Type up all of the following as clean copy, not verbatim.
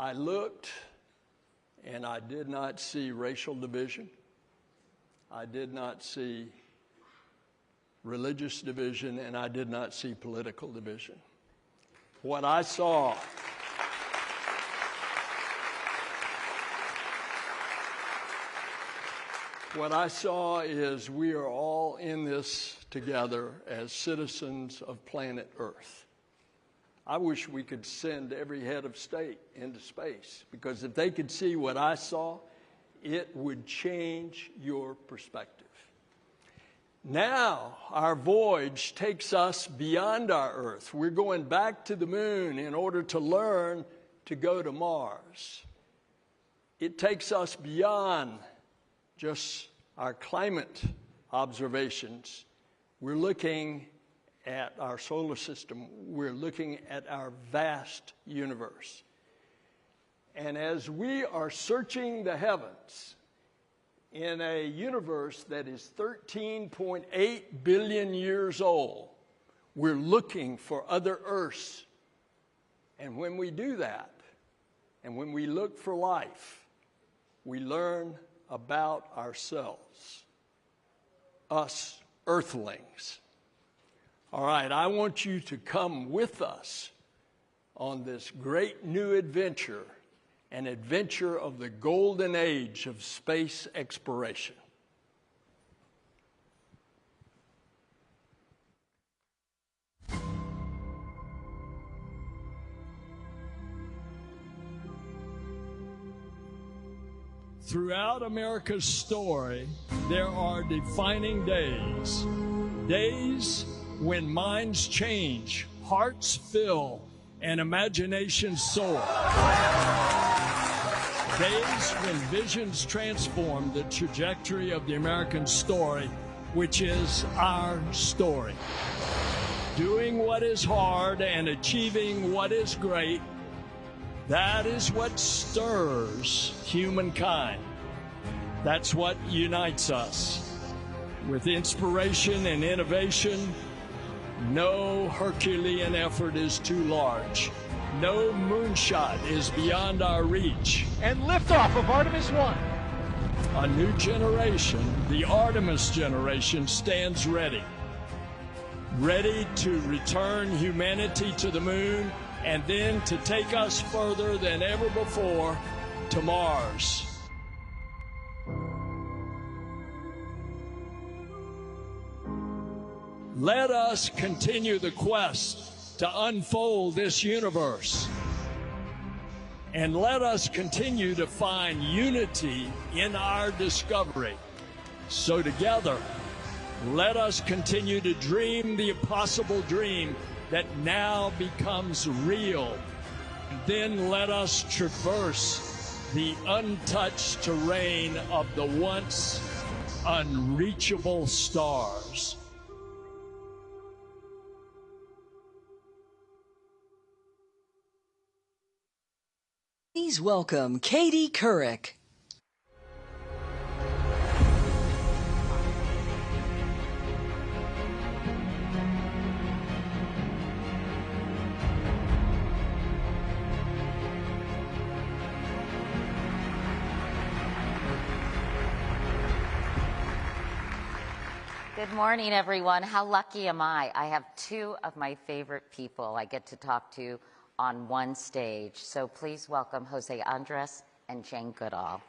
I looked and I did not see racial division. I did not see religious division, and I did not see political division. What I saw is we are all in this together as citizens of planet Earth. I wish we could send every head of state into space, because if they could see what I saw, it would change your perspective. Now, our voyage takes us beyond our Earth. We're going back to the moon in order to learn to go to Mars. It takes us beyond just our climate observations. We're looking at our solar system. We're looking at our vast universe. And as we are searching the heavens in a universe that is 13.8 billion years old, we're looking for other Earths. And when we do that, and when we look for life, we learn about ourselves, us Earthlings. All right, I want you to come with us on this great new adventure, an adventure of the golden age of space exploration. Throughout America's story, there are defining days. Days when minds change, hearts fill, and imaginations soar. Days when visions transform the trajectory of the American story, which is our story. Doing what is hard and achieving what is great, that is what stirs humankind. That's what unites us. With inspiration and innovation, no Herculean effort is too large. No moonshot is beyond our reach. And liftoff of Artemis 1. A new generation, the Artemis generation, stands ready. Ready to return humanity to the moon, and then to take us further than ever before to Mars. Let us continue the quest to unfold this universe. And let us continue to find unity in our discovery. So together, let us continue to dream the impossible dream that now becomes real. Then let us traverse the untouched terrain of the once unreachable stars. Please welcome Katie Couric. Good morning, everyone. How lucky am I? I have two of my favorite people I get to talk to on one stage. So please welcome Jose Andres and Jane Goodall.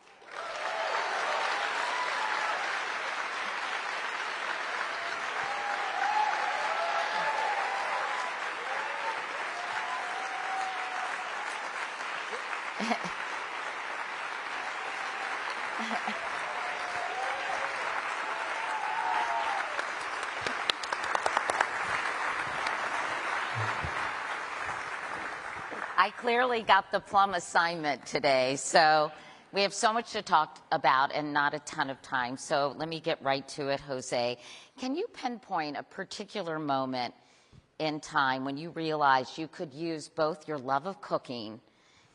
I clearly got the plum assignment today, so we have so much to talk about and not a ton of time. So let me get right to it, Jose. Can you pinpoint a particular moment in time when you realized you could use both your love of cooking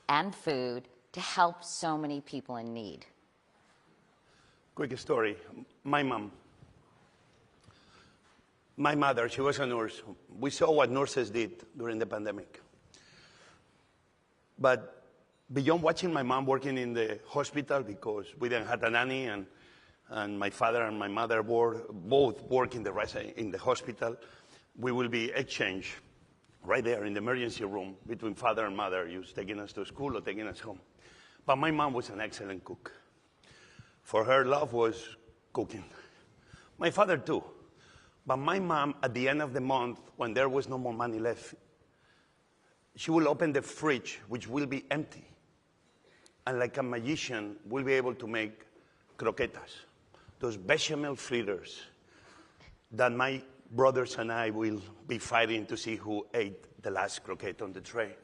and food to help so many people in need? Quick story. My mother, she was a nurse. We saw what nurses did during the pandemic. But beyond watching my mom working in the hospital, because we didn't have a nanny, and my father and my mother both work in the hospital, we will be exchanged right there in the emergency room between father and mother, just taking us to school or taking us home. But my mom was an excellent cook. For her, love was cooking. My father too. But my mom, at the end of the month, when there was no more money left, she will open the fridge, which will be empty. And like a magician, will be able to make croquetas, those bechamel fritters that my brothers and I will be fighting to see who ate the last croquette on the tray.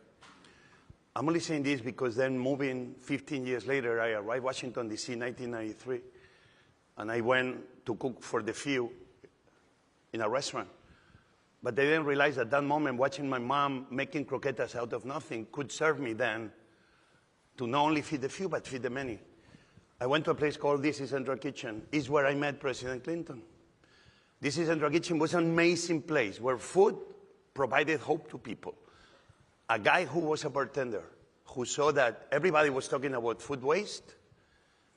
I'm only saying this because then moving 15 years later, I arrived Washington, D.C. in 1993, and I went to cook for the few in a restaurant. But they didn't realize at that moment, watching my mom making croquetas out of nothing could serve me then to not only feed the few, but feed the many. I went to a place called This is Central Kitchen. It's where I met President Clinton. This is Central Kitchen was an amazing place where food provided hope to people. A guy who was a bartender, who saw that everybody was talking about food waste,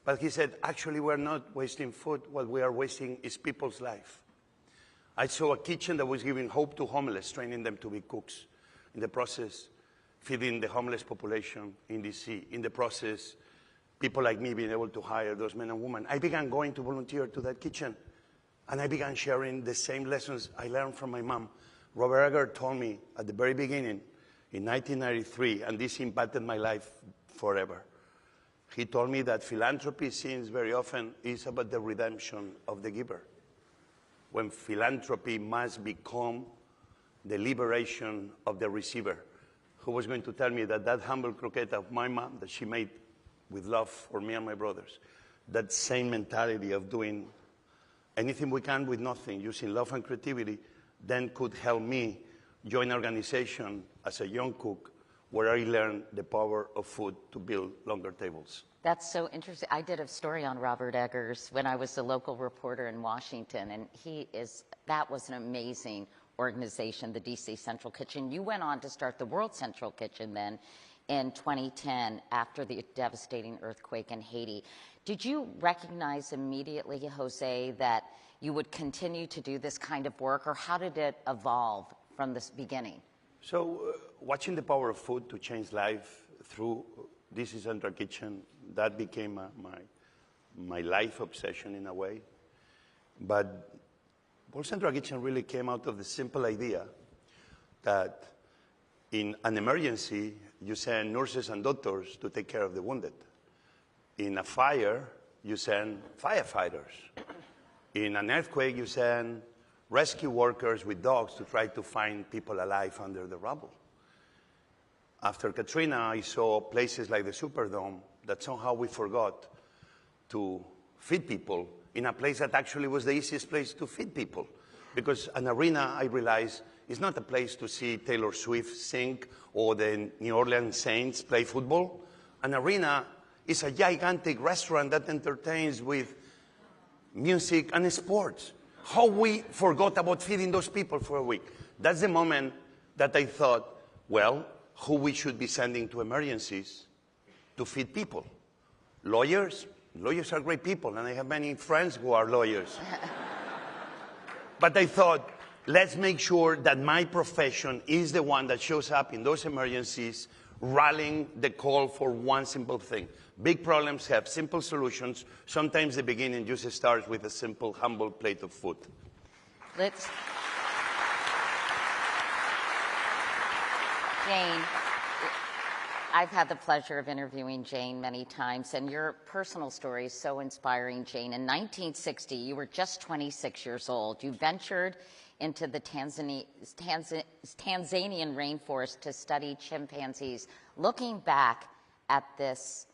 but he said, actually, we're not wasting food. What we are wasting is people's life. I saw a kitchen that was giving hope to homeless, training them to be cooks. In the process, feeding the homeless population in D.C. In the process, people like me being able to hire those men and women. I began going to volunteer to that kitchen, and I began sharing the same lessons I learned from my mom. Robert Egger told me at the very beginning, in 1993, and this impacted my life forever. He told me that philanthropy, since very often, is about the redemption of the giver, when philanthropy must become the liberation of the receiver. Who was going to tell me that that humble croquette of my mom that she made with love for me and my brothers, that same mentality of doing anything we can with nothing, using love and creativity, then could help me join an organization as a young cook where I learned the power of food to build longer tables. That's so interesting. I did a story on Robert Eggers when I was the local reporter in Washington, and that was an amazing organization, the DC Central Kitchen. You went on to start the World Central Kitchen then in 2010 after the devastating earthquake in Haiti. Did you recognize immediately, Jose, that you would continue to do this kind of work, or how did it evolve from this beginning? So watching the power of food to change life through This is Central Kitchen, that became my life obsession in a way. But World Central Kitchen really came out of the simple idea that in an emergency, you send nurses and doctors to take care of the wounded. In a fire, you send firefighters. In an earthquake, you send rescue workers with dogs to try to find people alive under the rubble. After Katrina, I saw places like the Superdome that somehow we forgot to feed people in a place that actually was the easiest place to feed people. Because an arena, I realized, is not a place to see Taylor Swift sing or the New Orleans Saints play football. An arena is a gigantic restaurant that entertains with music and sports. How we forgot about feeding those people for a week. That's the moment that I thought, well, who we should be sending to emergencies to feed people. Lawyers? Lawyers are great people, and I have many friends who are lawyers. But I thought, let's make sure that my profession is the one that shows up in those emergencies, rallying the call for one simple thing. Big problems have simple solutions. Sometimes the beginning just starts with a simple, humble plate of food. Jane, I've had the pleasure of interviewing Jane many times, and your personal story is so inspiring, Jane. In 1960, you were just 26 years old. You ventured into the Tanzanian rainforest to study chimpanzees. Looking back at this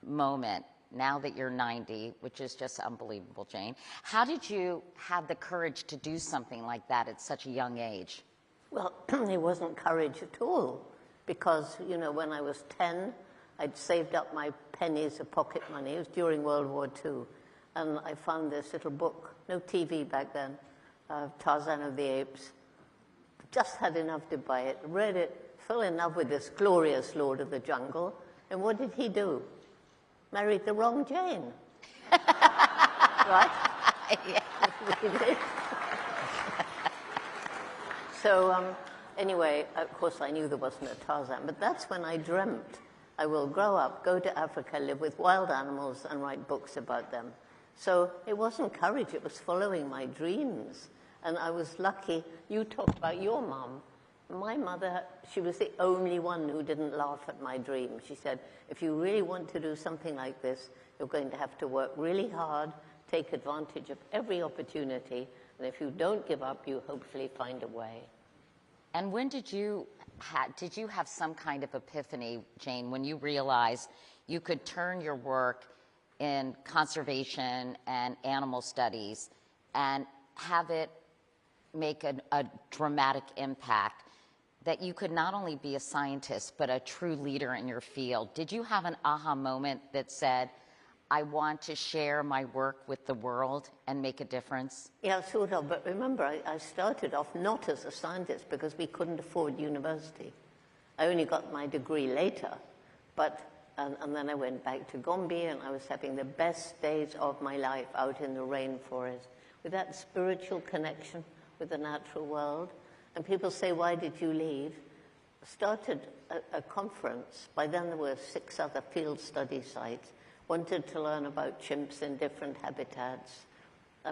moment, now that you're 90, which is just unbelievable, Jane, how did you have the courage to do something like that at such a young age? Well, it wasn't courage at all, because, you know, when I was 10, I'd saved up my pennies of pocket money. It was during World War II. And I found this little book, no TV back then, Tarzan of the Apes. Just had enough to buy it, read it, fell in love with this glorious Lord of the Jungle, And what did he do? Married the wrong Jane. Right? Yeah. He did. So anyway, of course, I knew there wasn't a Tarzan, but that's when I dreamt I will grow up, go to Africa, live with wild animals, and write books about them. So it wasn't courage, it was following my dreams. And I was lucky. You talked about your mom. My mother, she was the only one who didn't laugh at my dreams. She said, if you really want to do something like this, you're going to have to work really hard, take advantage of every opportunity, and if you don't give up, you hopefully find a way. And when did you have some kind of epiphany, Jane, when you realized you could turn your work in conservation and animal studies and have it make a dramatic impact, that you could not only be a scientist, but a true leader in your field? Did you have an aha moment that said, I want to share my work with the world and make a difference? Yeah, sort of. But remember, I started off not as a scientist because we couldn't afford university. I only got my degree later. And then I went back to Gombe, and I was having the best days of my life out in the rainforest with that spiritual connection with the natural world. And people say, why did you leave? Started a conference. By then there were 6 other field study sites. Wanted to learn about chimps in different habitats.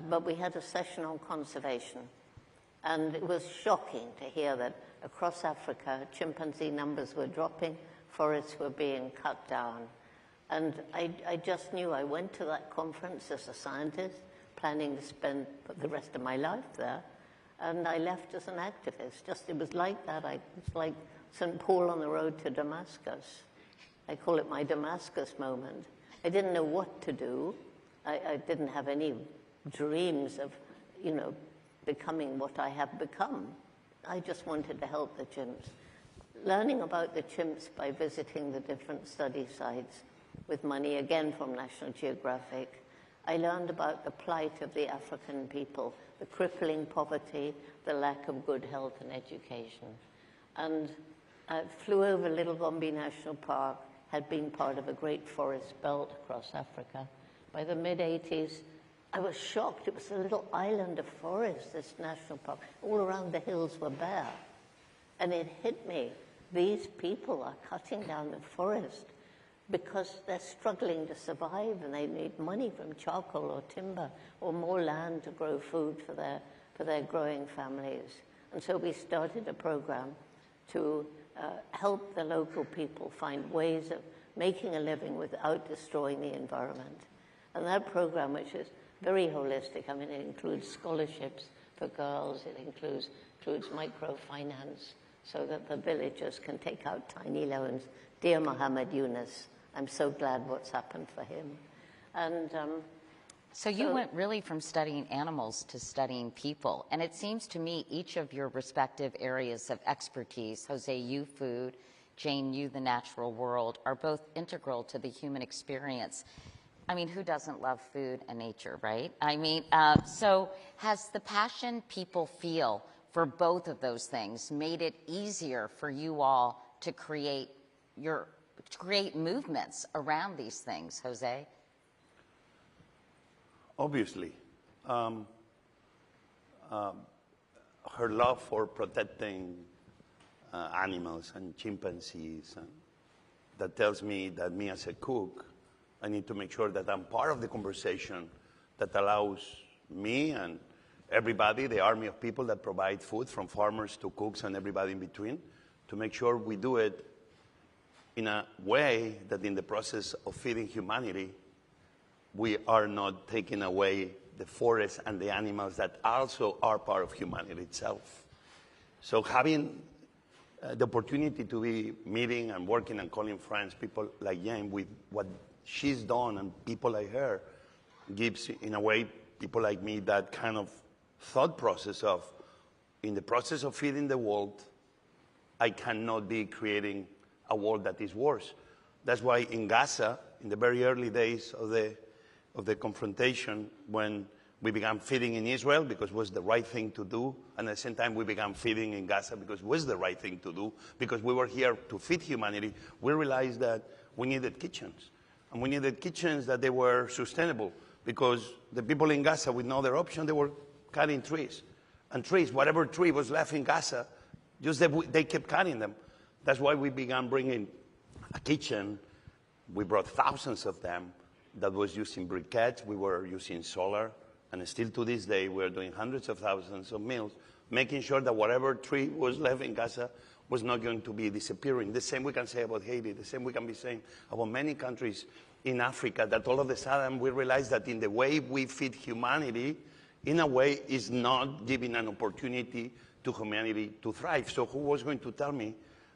But we had a session on conservation. And it was shocking to hear that across Africa, chimpanzee numbers were dropping, forests were being cut down. And I just knew. I went to that conference as a scientist, planning to spend the rest of my life there. And I left as an activist. It was like that. It's like St. Paul on the road to Damascus. I call it my Damascus moment. I didn't know what to do. I didn't have any dreams of, becoming what I have become. I just wanted to help the chimps. Learning about the chimps by visiting the different study sites with money, again from National Geographic, I learned about the plight of the African people, the crippling poverty, the lack of good health and education. And I flew over Little Gombe National Park, had been part of a great forest belt across Africa. By the mid-'80s, I was shocked. It was a little island of forest, this national park. All around the hills were bare. And it hit me. These people are cutting down the forest because they're struggling to survive, and they need money from charcoal or timber or more land to grow food for their growing families. And so we started a program to help the local people find ways of making a living without destroying the environment. And that program, which is very holistic, it includes scholarships for girls, it includes microfinance so that the villagers can take out tiny loans. Dear Muhammad Yunus, I'm so glad what's happened for him. And So you went really from studying animals to studying people. And it seems to me each of your respective areas of expertise, Jose, you food, Jane, you the natural world, are both integral to the human experience. Who doesn't love food and nature, right? So has the passion people feel for both of those things made it easier for you all to create movements around these things, Jose? Obviously. Her love for protecting animals and chimpanzees, that tells me that me as a cook, I need to make sure that I'm part of the conversation that allows me and everybody, the army of people that provide food, from farmers to cooks and everybody in between, to make sure we do it in a way that in the process of feeding humanity, we are not taking away the forests and the animals that also are part of humanity itself. So having the opportunity to be meeting and working and calling friends, people like Jane, with what she's done and people like her, gives, in a way, people like me that kind of thought process of, in the process of feeding the world, I cannot be creating a world that is worse. That's why in Gaza, in the very early days of the confrontation, when we began feeding in Israel because it was the right thing to do, and at the same time we began feeding in Gaza because it was the right thing to do, because we were here to feed humanity, we realized that we needed kitchens. And we needed kitchens that they were sustainable, because the people in Gaza, with no other option, they were cutting trees. And trees, whatever tree was left in Gaza, they kept cutting them. That's why we began bringing a kitchen. We brought thousands of them that was using briquettes. We were using solar. And still to this day, we're doing hundreds of thousands of meals, making sure that whatever tree was left in Gaza was not going to be disappearing. The same we can say about Haiti. The same we can be saying about many countries in Africa, that all of a sudden we realize that in the way we feed humanity, in a way, is not giving an opportunity to humanity to thrive. So who was going to tell me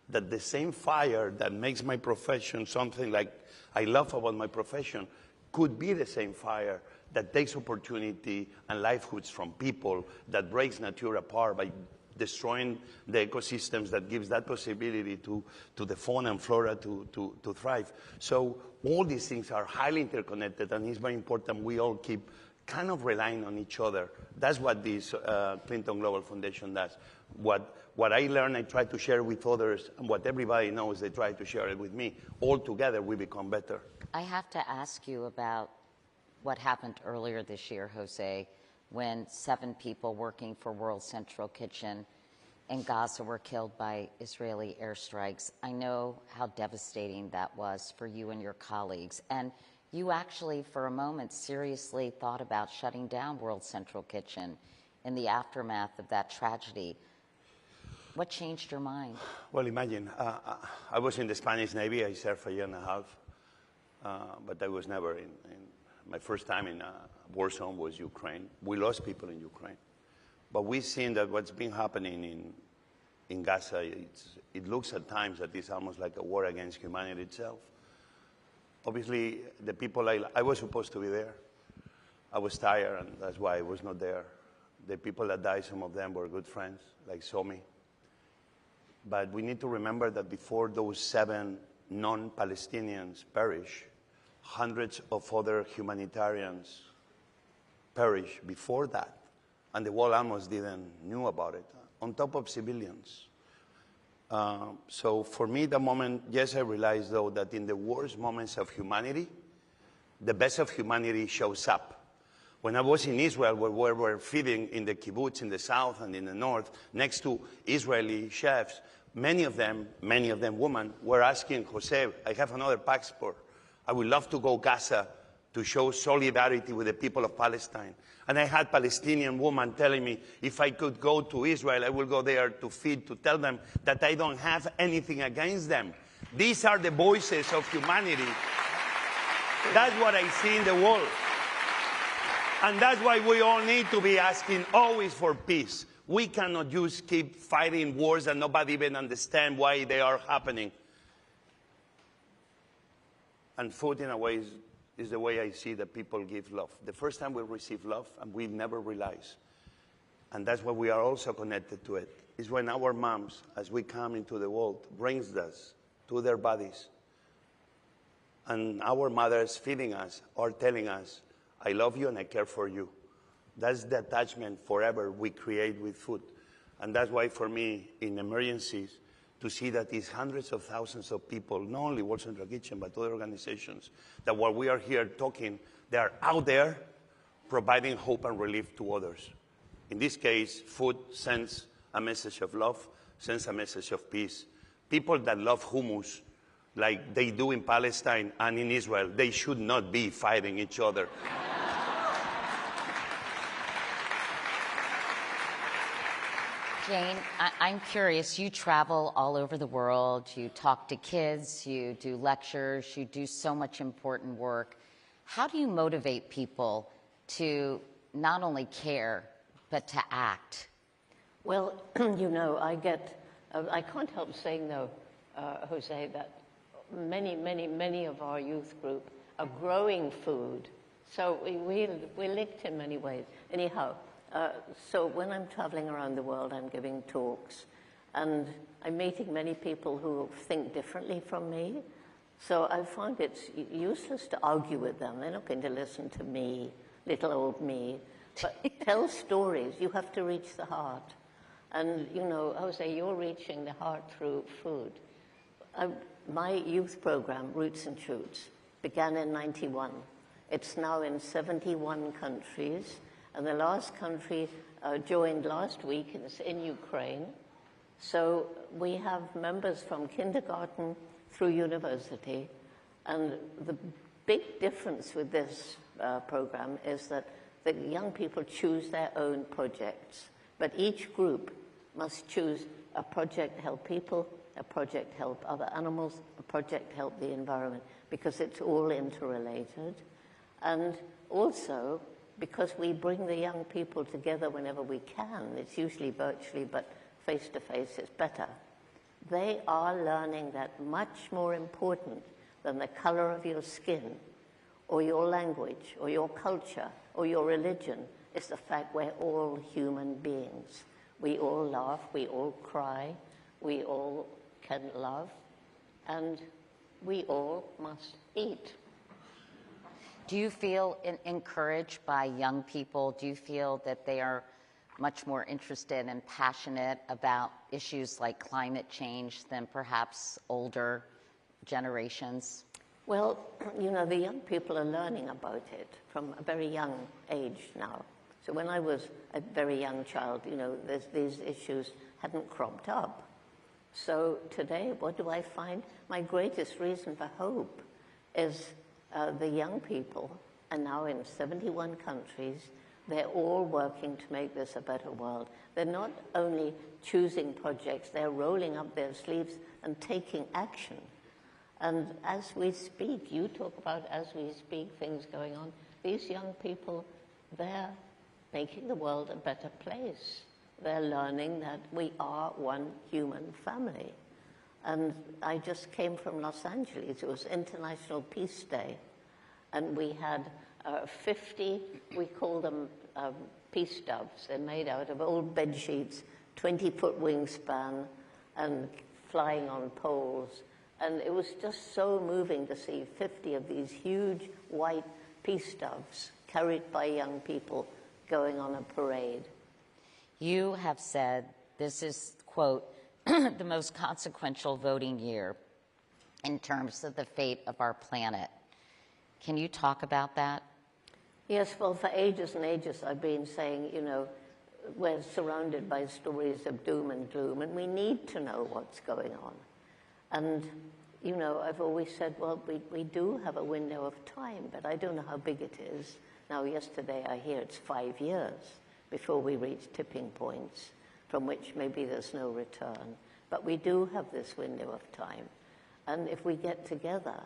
that the same fire that makes my profession something like I love about my profession could be the same fire that takes opportunity and livelihoods from people, that breaks nature apart by destroying the ecosystems, that gives that possibility to the fauna and flora to thrive. So all these things are highly interconnected, and it's very important we all keep kind of relying on each other. That's what this Clinton Global Foundation does. What I learn, I try to share with others, and what everybody knows, they try to share it with me. All together, we become better. I have to ask you about what happened earlier this year, Jose, when 7 people working for World Central Kitchen in Gaza were killed by Israeli airstrikes. I know how devastating that was for you and your colleagues. And you actually, for a moment, seriously thought about shutting down World Central Kitchen in the aftermath of that tragedy. What changed your mind? Well, imagine, I was in the Spanish Navy. I served a year and a half, but I was never in my first time in a war zone was Ukraine. We lost people in Ukraine. But we've seen that what's been happening in Gaza, it looks at times that it's almost like a war against humanity itself. Obviously, the people I was supposed to be there. I was tired, and that's why I was not there. The people that died, some of them were good friends, like Somi. But we need to remember that before those 7 non-Palestinians perish, hundreds of other humanitarians perished before that, and the world almost didn't know about it, on top of civilians. So for me, the moment, yes, I realized, though, that in the worst moments of humanity, the best of humanity shows up. When I was in Israel, where we were feeding in the kibbutz in the south and in the north, next to Israeli chefs, many of them women, were asking, Jose, I have another passport. I would love to go Gaza to show solidarity with the people of Palestine. And I had Palestinian women telling me, if I could go to Israel, I will go there to feed, to tell them that I don't have anything against them. These are the voices of humanity. That's what I see in the world. And that's why we all need to be asking always for peace. We cannot just keep fighting wars and nobody even understand why they are happening. And food, in a way, is the way I see that people give love. The first time we receive love, and we never realize, and that's why we are also connected to it, is when our moms, as we come into the world, brings us to their bodies. And our mothers feeding us or telling us, I love you and I care for you. That's the attachment forever we create with food. And that's why for me, in emergencies, to see that these hundreds of thousands of people, not only World Central Kitchen, but other organizations, that while we are here talking, they are out there providing hope and relief to others. In this case, food sends a message of love, sends a message of peace. People that love hummus, like they do in Palestine and in Israel, they should not be fighting each other. Jane, I'm curious, you travel all over the world, you talk to kids, you do lectures, you do so much important work. How do you motivate people to not only care, but to act? Well, you know, I can't help saying, though, Jose, that many of our youth group are growing food. So we're linked in many ways. Anyhow, so when I'm traveling around the world, I'm giving talks, and I'm meeting many people who think differently from me. So I find it's useless to argue with them. They're not going to listen to me, little old me. But tell stories. You have to reach the heart. And, you know, Jose, you're reaching the heart through food. my youth program, Roots and Shoots, began in '91. It's now in 71 countries, and the last country joined last week, and it's in Ukraine. So we have members from kindergarten through university, and the big difference with this program is that the young people choose their own projects, but each group must choose a project help people, a project help other animals, a project help the environment, because it's all interrelated. And also, because we bring the young people together whenever we can, it's usually virtually, but face-to-face is better, they are learning that much more important than the color of your skin or your language or your culture or your religion is the fact we're all human beings. We all laugh, we all cry, we all can love, and we all must eat. Do you feel encouraged by young people? Do you feel that they are much more interested and passionate about issues like climate change than perhaps older generations? Well, you know, the young people are learning about it from a very young age now. So when I was a very young child, you know, these issues hadn't cropped up. So today, what do I find? My greatest reason for hope is the young people are now in 71 countries. They're all working to make this a better world. They're not only choosing projects, they're rolling up their sleeves and taking action. And as we speak, you talk about as we speak, things going on, these young people, they're making the world a better place. They're learning that we are one human family. And I just came from Los Angeles. It was International Peace Day. And we had 50, we call them peace doves. They're made out of old bed sheets, 20-foot wingspan, and flying on poles. And it was just so moving to see 50 of these huge white peace doves carried by young people going on a parade. You have said this is, quote, the most consequential voting year in terms of the fate of our planet. Can you talk about that? Yes, well, for ages and ages I've been saying, you know, we're surrounded by stories of doom and gloom, and we need to know what's going on. And, you know, I've always said, well, we do have a window of time, but I don't know how big it is. Now, yesterday I hear it's 5 years before we reach tipping points, from which maybe there's no return. But we do have this window of time. And if we get together,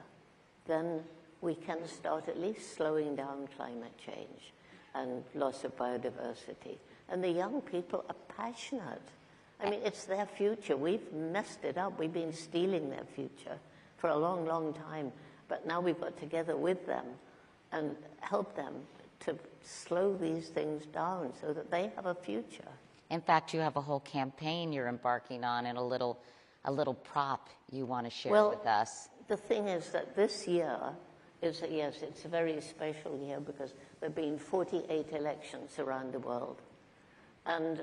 then we can start at least slowing down climate change and loss of biodiversity. And the young people are passionate. I mean, it's their future. We've messed it up. We've been stealing their future for a long, long time. But now we've got together with them and help them to slow these things down so that they have a future. In fact, you have a whole campaign you're embarking on and a little prop you want to share with us. The thing is that this year is, yes, it's a very special year because there have been 48 elections around the world. And,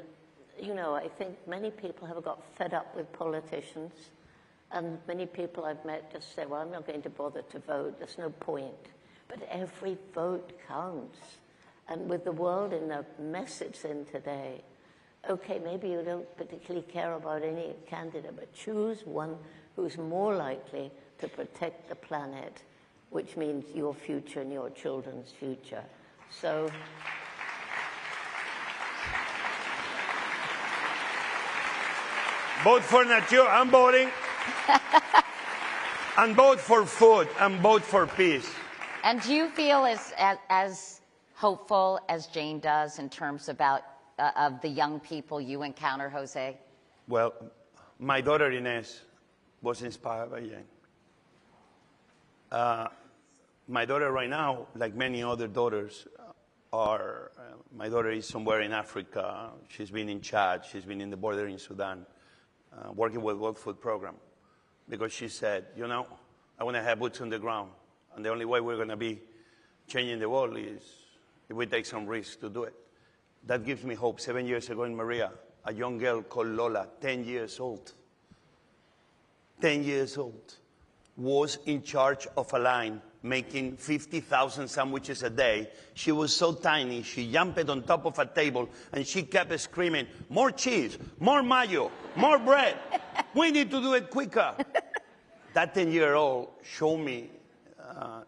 you know, I think many people have got fed up with politicians, and many people I've met just say, well, I'm not going to bother to vote, there's no point. But every vote counts. And with the world in the mess it's in today, okay, maybe you don't particularly care about any candidate, but choose one who's more likely to protect the planet, which means your future and your children's future. So vote for nature, I'm voting. And vote for food, and vote for peace. And do you feel as hopeful as Jane does in terms about of the young people you encounter, Jose? Well, my daughter Inez was inspired by Jane. My daughter right now, like many other daughters, my daughter is somewhere in Africa. She's been in Chad. She's been in the border in Sudan, working with World Food Program. Because she said, you know, I want to have boots on the ground. And the only way we're going to be changing the world is if we take some risks to do it. That gives me hope. 7 years ago in Maria, a young girl called Lola, 10 years old. 10 years old. was in charge of a line making 50,000 sandwiches a day. She was so tiny, she jumped on top of a table and she kept screaming, more cheese, more mayo, more bread. We need to do it quicker. That 10-year-old showed me,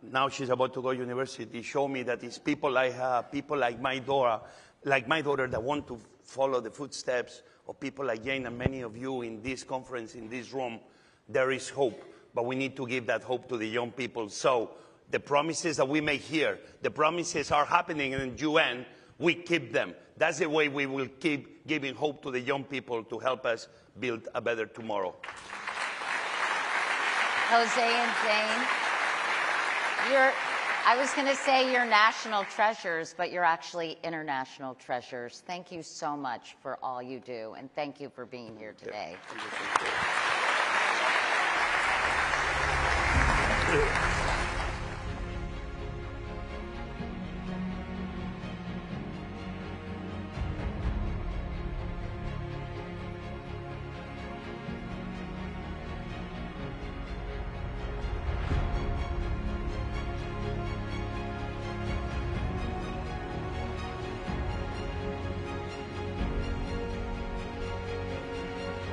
now she's about to go to university, showed me that it's people like her, people like my daughter that want to follow the footsteps of people like Jane and many of you in this conference, in this room. There is hope, but we need to give that hope to the young people. So the promises that we make here, the promises are happening in the UN, we keep them. That's the way we will keep giving hope to the young people to help us build a better tomorrow. Jose and Jane, I was going to say you're national treasures, but you're actually international treasures. Thank you so much for all you do, and thank you for being here today.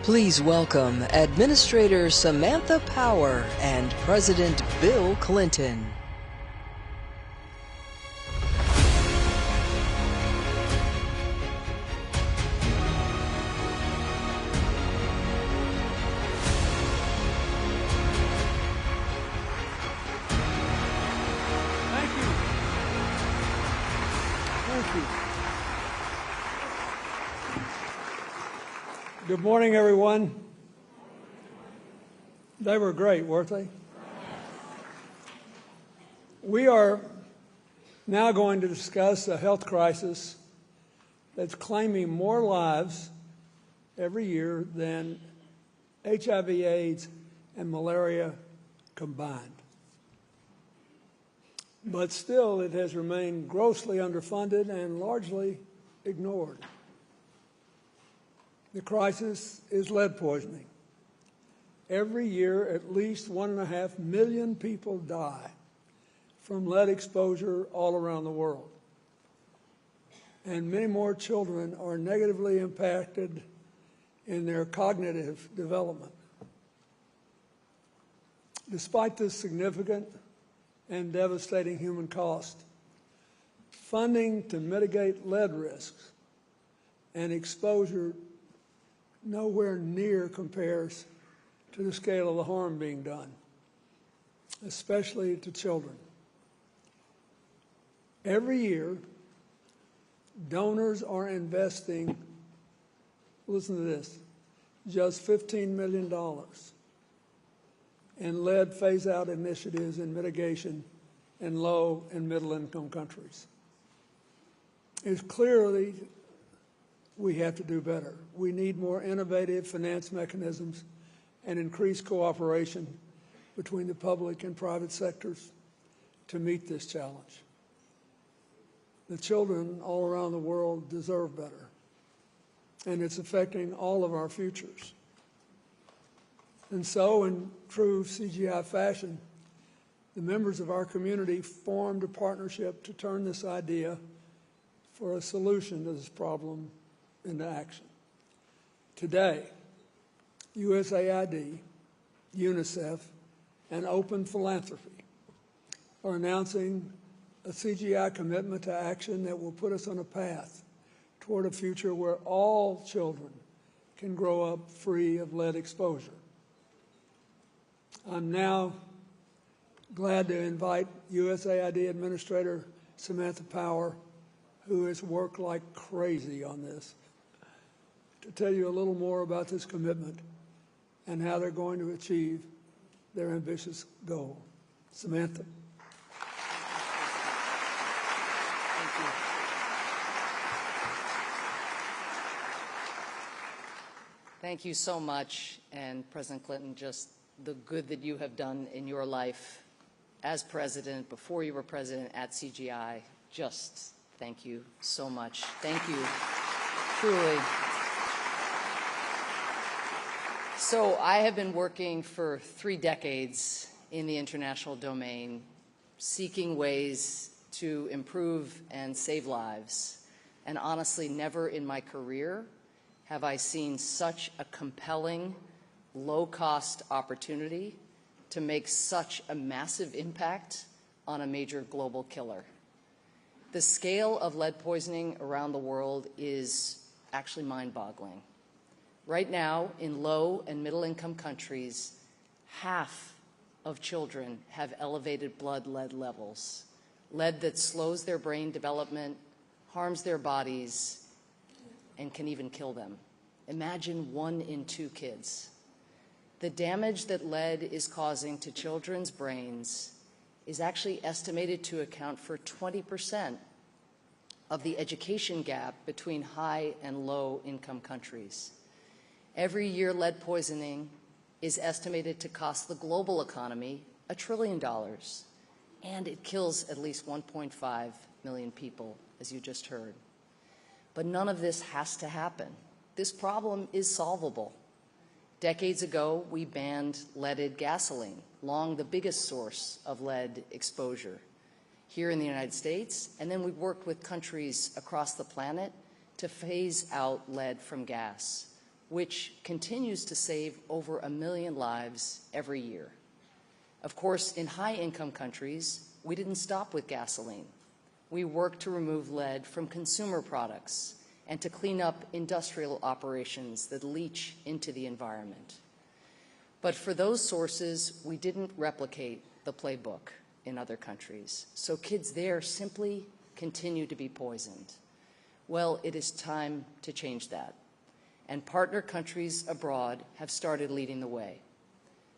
Please welcome Administrator Samantha Power and President Bill Clinton. Thank you. Thank you. Good morning, everyone. They were great, weren't they? We are now going to discuss a health crisis that's claiming more lives every year than HIV, AIDS, and malaria combined. But still, it has remained grossly underfunded and largely ignored. The crisis is lead poisoning. Every year, at least 1.5 million people die from lead exposure all around the world. And many more children are negatively impacted in their cognitive development. Despite this significant and devastating human cost, funding to mitigate lead risks and exposure nowhere near compares to the scale of the harm being done, especially to children. Every year, donors are investing, listen to this, just $15 million in lead phase-out initiatives and mitigation in low and middle-income countries. It's clearly we have to do better. We need more innovative finance mechanisms and increased cooperation between the public and private sectors to meet this challenge. The children all around the world deserve better, and it's affecting all of our futures. And so, in true CGI fashion, the members of our community formed a partnership to turn this idea for a solution to this problem into action. Today, USAID, UNICEF, and Open Philanthropy are announcing a CGI commitment to action that will put us on a path toward a future where all children can grow up free of lead exposure. I'm now glad to invite USAID Administrator Samantha Power, who has worked like crazy on this, to tell you a little more about this commitment and how they're going to achieve their ambitious goal. Samantha. Thank you. Thank you so much, and President Clinton, just the good that you have done in your life as president, before you were president at CGI, just thank you so much. Thank you, truly. So I have been working for 3 decades in the international domain, seeking ways to improve and save lives. And honestly, never in my career have I seen such a compelling, low-cost opportunity to make such a massive impact on a major global killer. The scale of lead poisoning around the world is actually mind-boggling. Right now, in low and middle-income countries, half of children have elevated blood lead levels, lead that slows their brain development, harms their bodies, and can even kill them. Imagine 1 in 2 kids. The damage that lead is causing to children's brains is actually estimated to account for 20% of the education gap between high and low income countries. Every year, lead poisoning is estimated to cost the global economy $1 trillion, and it kills at least 1.5 million people, as you just heard. But none of this has to happen. This problem is solvable. Decades ago, we banned leaded gasoline, long the biggest source of lead exposure here in the United States, and then we worked with countries across the planet to phase out lead from gas, which continues to save over 1 million lives every year. Of course, in high-income countries, we didn't stop with gasoline. We worked to remove lead from consumer products and to clean up industrial operations that leach into the environment. But for those sources, we didn't replicate the playbook in other countries. So kids there simply continue to be poisoned. Well, it is time to change that. And partner countries abroad have started leading the way.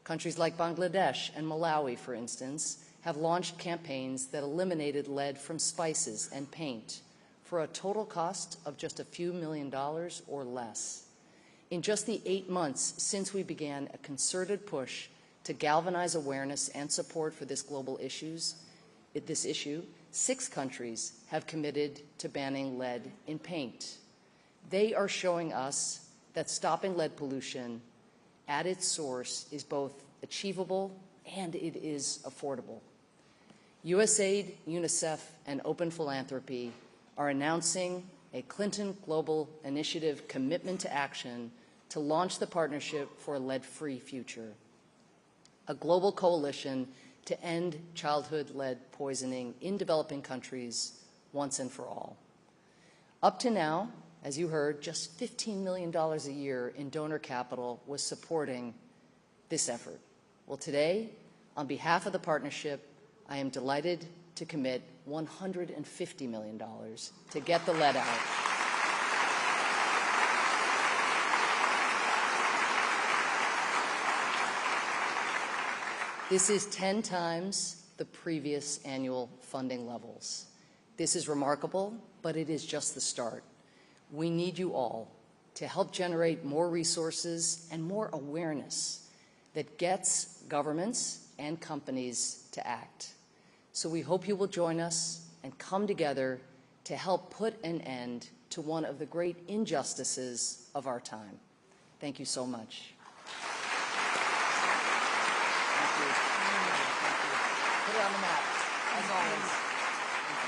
Countries like Bangladesh and Malawi, for instance, have launched campaigns that eliminated lead from spices and paint for a total cost of just a few $1 million or less. In just the 8 months since we began a concerted push to galvanize awareness and support for this global issue, 6 countries have committed to banning lead in paint. They are showing us that stopping lead pollution at its source is both achievable and it is affordable. USAID, UNICEF, and Open Philanthropy are announcing a Clinton Global Initiative commitment to action to launch the Partnership for a Lead-Free Future, a global coalition to end childhood lead poisoning in developing countries once and for all. Up to now, as you heard, just $15 million a year in donor capital was supporting this effort. Well, today, on behalf of the partnership, I am delighted to commit $150 million to get the lead out. This is 10 times the previous annual funding levels. This is remarkable, but it is just the start. We need you all to help generate more resources and more awareness that gets governments and companies to act. So we hope you will join us and come together to help put an end to one of the great injustices of our time. Thank you so much. Thank you. Thank you. Put it on the map, as always. Thank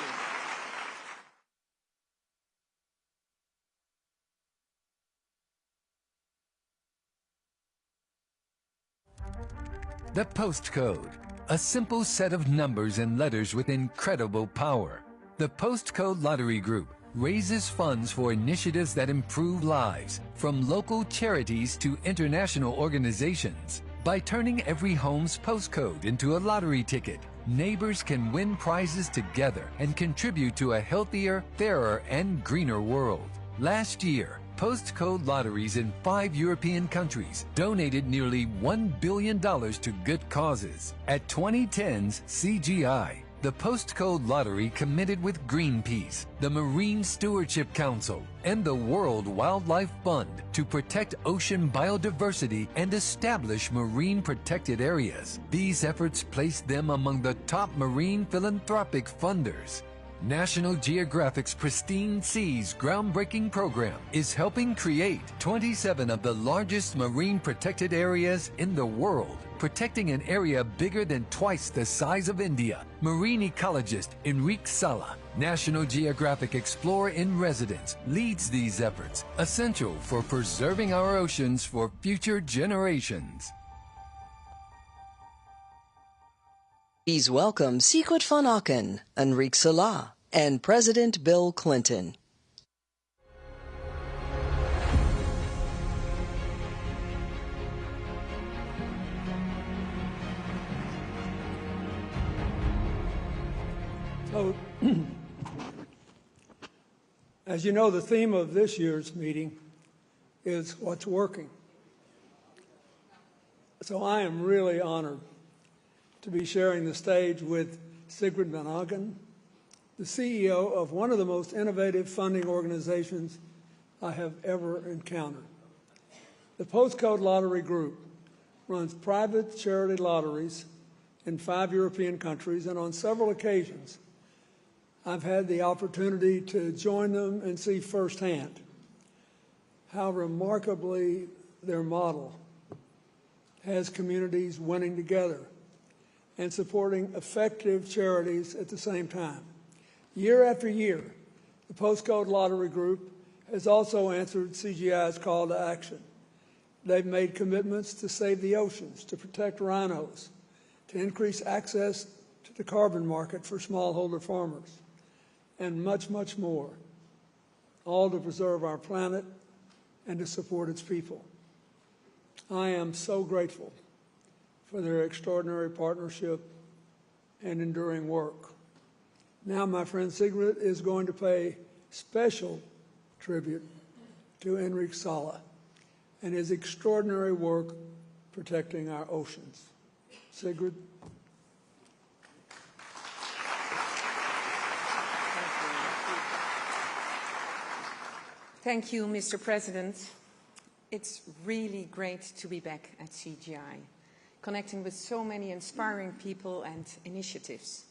you. The postcode. A simple set of numbers and letters with incredible power. The Postcode Lottery Group raises funds for initiatives that improve lives, from local charities to international organizations. By turning every home's postcode into a lottery ticket, neighbors can win prizes together and contribute to a healthier, fairer, and greener world. Last year, Postcode lotteries in 5 European countries donated nearly $1 billion to good causes. At 2010's CGI, the Postcode Lottery committed with Greenpeace, the Marine Stewardship Council, and the World Wildlife Fund to protect ocean biodiversity and establish marine protected areas. These efforts placed them among the top marine philanthropic funders. National Geographic's Pristine Seas groundbreaking program is helping create 27 of the largest marine protected areas in the world, protecting an area bigger than twice the size of India. Marine ecologist Enrique Sala, National Geographic Explorer in Residence, leads these efforts, essential for preserving our oceans for future generations. Please welcome Siegfried von Achen, Enrique Sala, and President Bill Clinton. So, as you know, the theme of this year's meeting is what's working. So I am really honored to be sharing the stage with Siegfried von Achen, the CEO of one of the most innovative funding organizations I have ever encountered. The Postcode Lottery Group runs private charity lotteries in 5 European countries, and on several occasions, I've had the opportunity to join them and see firsthand how remarkably their model has communities winning together and supporting effective charities at the same time. Year after year, the Postcode Lottery Group has also answered CGI's call to action. They've made commitments to save the oceans, to protect rhinos, to increase access to the carbon market for smallholder farmers, and much, much more, all to preserve our planet and to support its people. I am so grateful for their extraordinary partnership and enduring work. Now my friend Siegfried is going to pay special tribute to Enrique Sala and his extraordinary work protecting our oceans. Siegfried. Thank you, Mr. President. It's really great to be back at CGI, connecting with so many inspiring people and initiatives.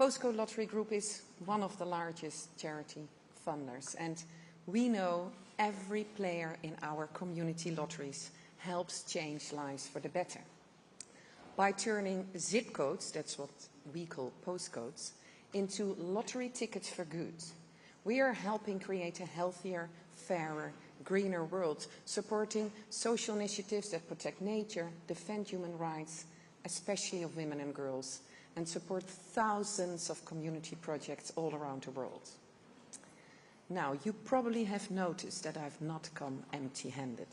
Postcode Lottery Group is one of the largest charity funders, and we know every player in our community lotteries helps change lives for the better. By turning zip codes, that's what we call postcodes, into lottery tickets for good, we are helping create a healthier, fairer, greener world, supporting social initiatives that protect nature, defend human rights, especially of women and girls, and support thousands of community projects all around the world. Now, you probably have noticed that I've not come empty-handed.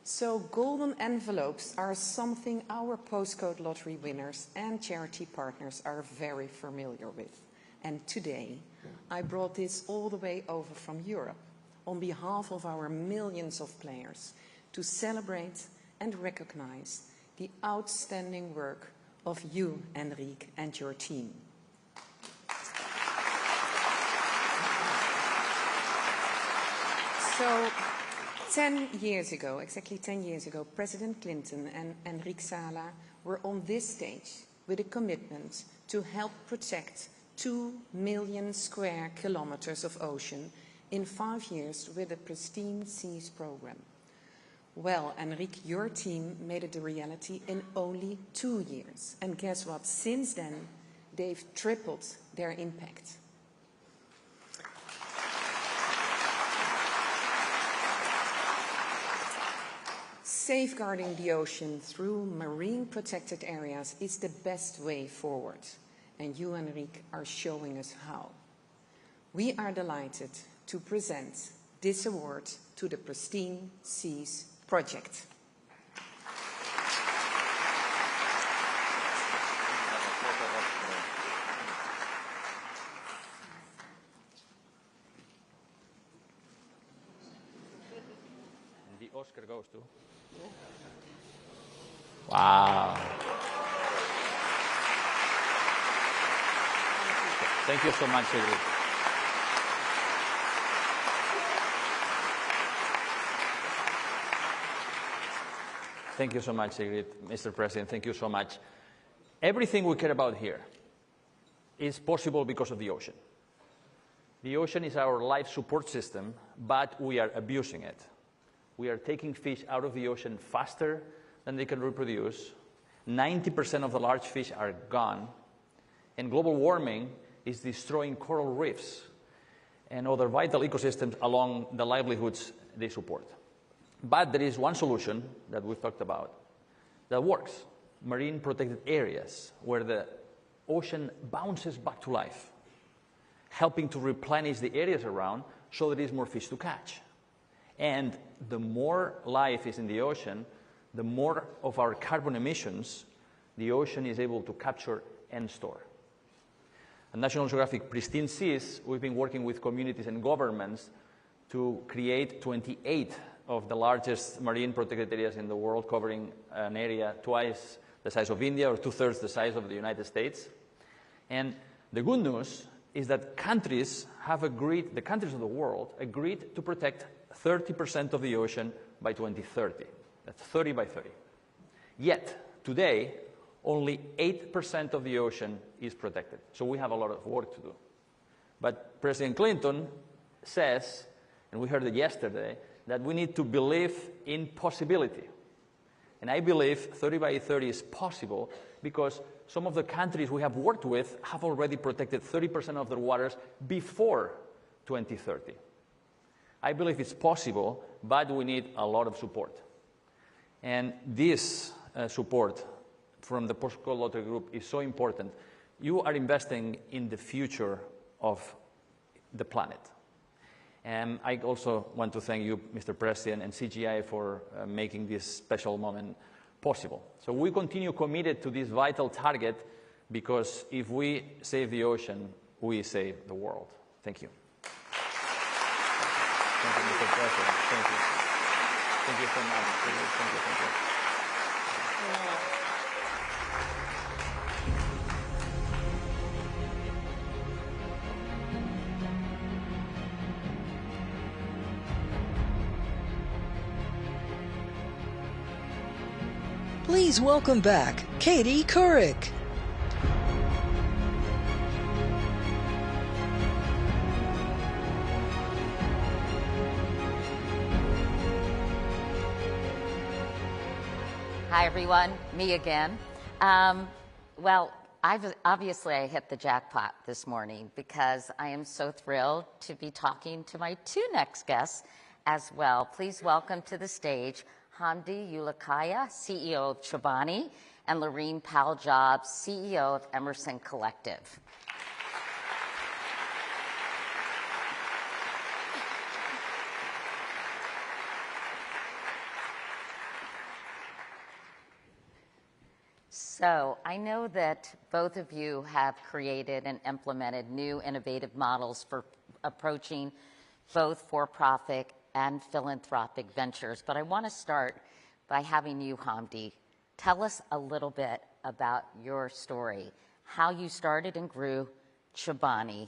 So golden envelopes are something our postcode lottery winners and charity partners are very familiar with. And today, I brought this all the way over from Europe on behalf of our millions of players to celebrate and recognize the outstanding work of you, Enrique, and your team. So, 10 years ago, exactly 10 years ago, President Clinton and Enrique Sala were on this stage with a commitment to help protect 2 million square kilometers of ocean in 5 years with the Pristine Seas program. Well, Enrique, your team made it a reality in only 2 years. And guess what? Since then, they've tripled their impact. Safeguarding the ocean through marine protected areas is the best way forward. And you, Enrique, are showing us how. We are delighted to present this award to the Pristine Seas project. And the Oscar goes to? Wow. Thank you so much, Sigrid. Thank you so much, Sigrid. Mr. President, thank you so much. Everything we care about here, is possible because of the ocean. The ocean is our life support system, but we are abusing it. We are taking fish out of the ocean faster than they can reproduce. 90% of the large fish are gone. And global warming is destroying coral reefs and other vital ecosystems along the livelihoods they support. But there is one solution that we've talked about that works. Marine protected areas where the ocean bounces back to life, helping to replenish the areas around so there is more fish to catch. And the more life is in the ocean, the more of our carbon emissions the ocean is able to capture and store. At National Geographic Pristine Seas, we've been working with communities and governments to create 28 of the largest marine protected areas in the world, covering an area twice the size of India or 2/3 the size of the United States. And the good news is that countries have agreed, the countries of the world agreed to protect 30% of the ocean by 2030. That's 30 by 30. Yet, today, only 8% of the ocean is protected. So we have a lot of work to do. But President Clinton says, and we heard it yesterday, that we need to believe in possibility. And I believe 30 by 30 is possible because some of the countries we have worked with have already protected 30% of their waters before 2030. I believe it's possible, but we need a lot of support. And this support from the Postcode Lottery Group is so important. You are investing in the future of the planet. And I also want to thank you, Mr. President, and CGI for making this special moment possible. So we continue committed to this vital target because if we save the ocean, we save the world. Thank you. Thank you, Mr. President. Thank you. Thank you so much. Thank you. Thank you. Thank you. Please welcome back Katie Couric. Hi, everyone. Me again. Well, obviously I hit the jackpot this morning because I am so thrilled to be talking to my two next guests as well. Please welcome to the stage Hamdi Ulukaya, CEO of Chobani, and Lorene Powell-Job, CEO of Emerson Collective. So I know that both of you have created and implemented new innovative models for approaching both for-profit and philanthropic ventures. But I want to start by having you, Hamdi, tell us a little bit about your story. How you started and grew Chobani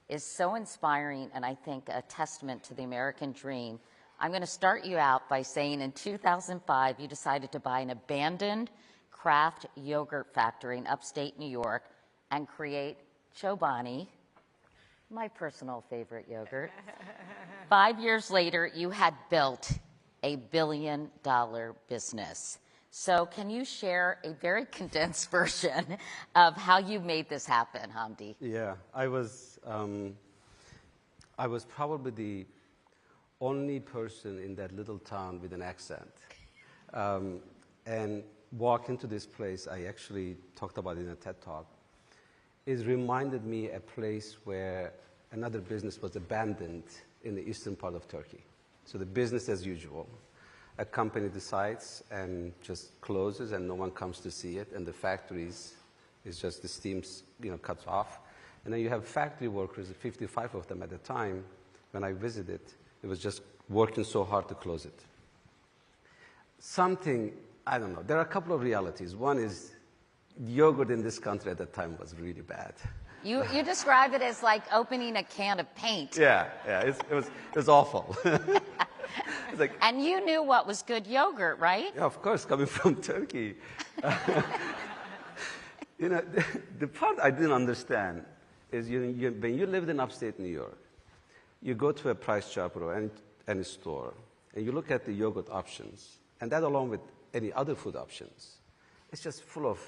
is so inspiring and I think a testament to the American dream. I'm going to start you out by saying in 2005 you decided to buy an abandoned craft yogurt factory in upstate New York and create Chobani, my personal favorite yogurt. 5 years later, you had built a billion-dollar business. So can you share a very condensed version of how you made this happen, Hamdi? Yeah, I was probably the only person in that little town with an accent. And walk into this place, I actually talked about it in a TED Talk. It reminded me a place where another business was abandoned in the eastern part of Turkey. So the business as usual. A company decides and just closes and no one comes to see it, and the factories is just the steam cuts off. And then you have factory workers, 55 of them at the time. When I visited, it was just working so hard to close it. Something, I don't know, there are a couple of realities. One is yogurt in this country at that time was really bad. You describe it as like opening a can of paint. Yeah, it was awful. It's like, and you knew what was good yogurt, right? Yeah, of course, coming from Turkey. You know, the part I didn't understand is when you lived in upstate New York, you go to a Price Chopper or any store, and you look at the yogurt options, and that along with any other food options, it's just full of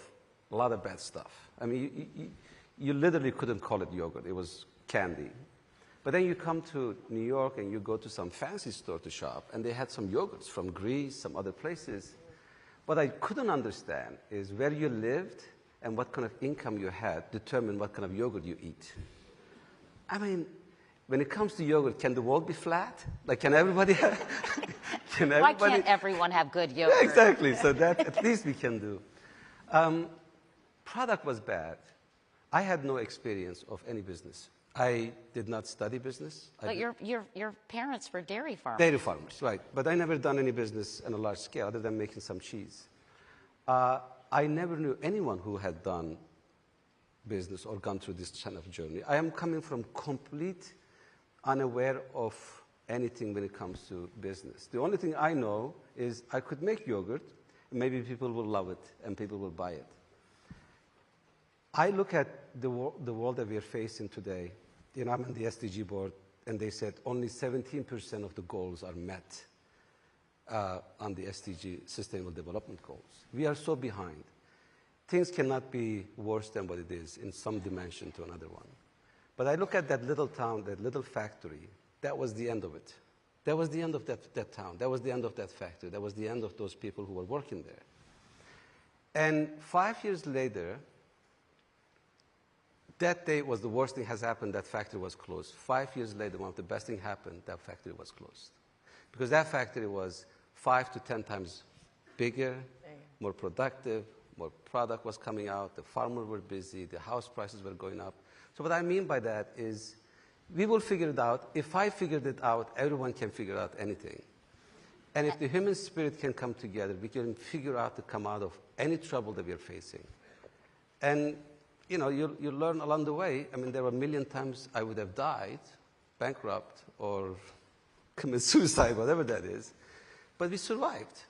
a lot of bad stuff. I mean, you literally couldn't call it yogurt. It was candy. But then you come to New York and you go to some fancy store to shop, and they had some yogurts from Greece, some other places. What I couldn't understand is where you lived and what kind of income you had determined what kind of yogurt you eat. I mean, when it comes to yogurt, can the world be flat? Like, can everybody have... Why can't everyone have good yogurt? Yeah, exactly. So that at least we can do. Product was bad. I had no experience of any business. I did not study business. But your parents were dairy farmers. Dairy farmers, right. But I never done any business on a large scale other than making some cheese. I never knew anyone who had done business or gone through this kind of journey. I am coming from complete unaware of anything when it comes to business. The only thing I know is I could make yogurt, and maybe people will love it and people will buy it. I look at the world that we are facing today. You know, I'm on the SDG board, and they said only 17% of the goals are met on the SDG Sustainable Development Goals. We are so behind. Things cannot be worse than what it is in some dimension to another one. But I look at that little town, that little factory, that was the end of it. That was the end of that town. That was the end of that factory. That was the end of those people who were working there. And 5 years later, that day was the worst thing has happened, that factory was closed. 5 years later, one of the best things happened, that factory was closed. Because that factory was 5 to 10 times bigger, more productive, more product was coming out, the farmers were busy, the house prices were going up. So what I mean by that is we will figure it out. If I figured it out, everyone can figure out anything. And if the human spirit can come together, we can figure out to come out of any trouble that we are facing. And you know, you learn along the way. I mean, there were a million times I would have died, bankrupt, or commit suicide, whatever that is. But we survived.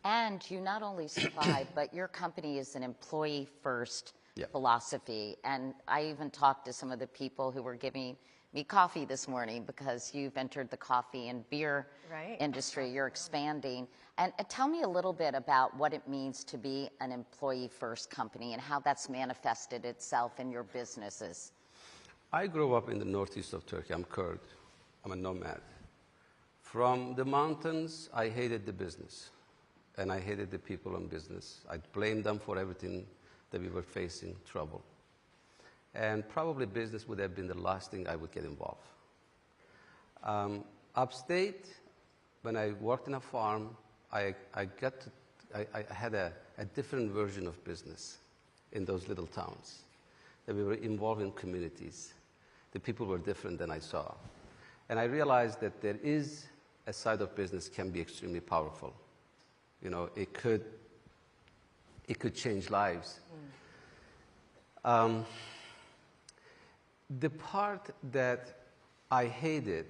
And you not only survived, but your company is an employee-first philosophy. And I even talked to some of the people who were giving me coffee this morning because you've entered the coffee and beer industry. You're expanding. And tell me a little bit about what it means to be an employee-first company and how that's manifested itself in your businesses. I grew up in the northeast of Turkey. I'm Kurd. I'm a nomad. From the mountains, I hated the business. And I hated the people in business. I blamed them for everything that we were facing, trouble. And probably business would have been the last thing I would get involved. Upstate, when I worked in a farm, I had a different version of business in those little towns. That we were involved in communities. The people were different than I saw. And I realized that there is a side of business can be extremely powerful. You know, it could change lives. The part that I hated,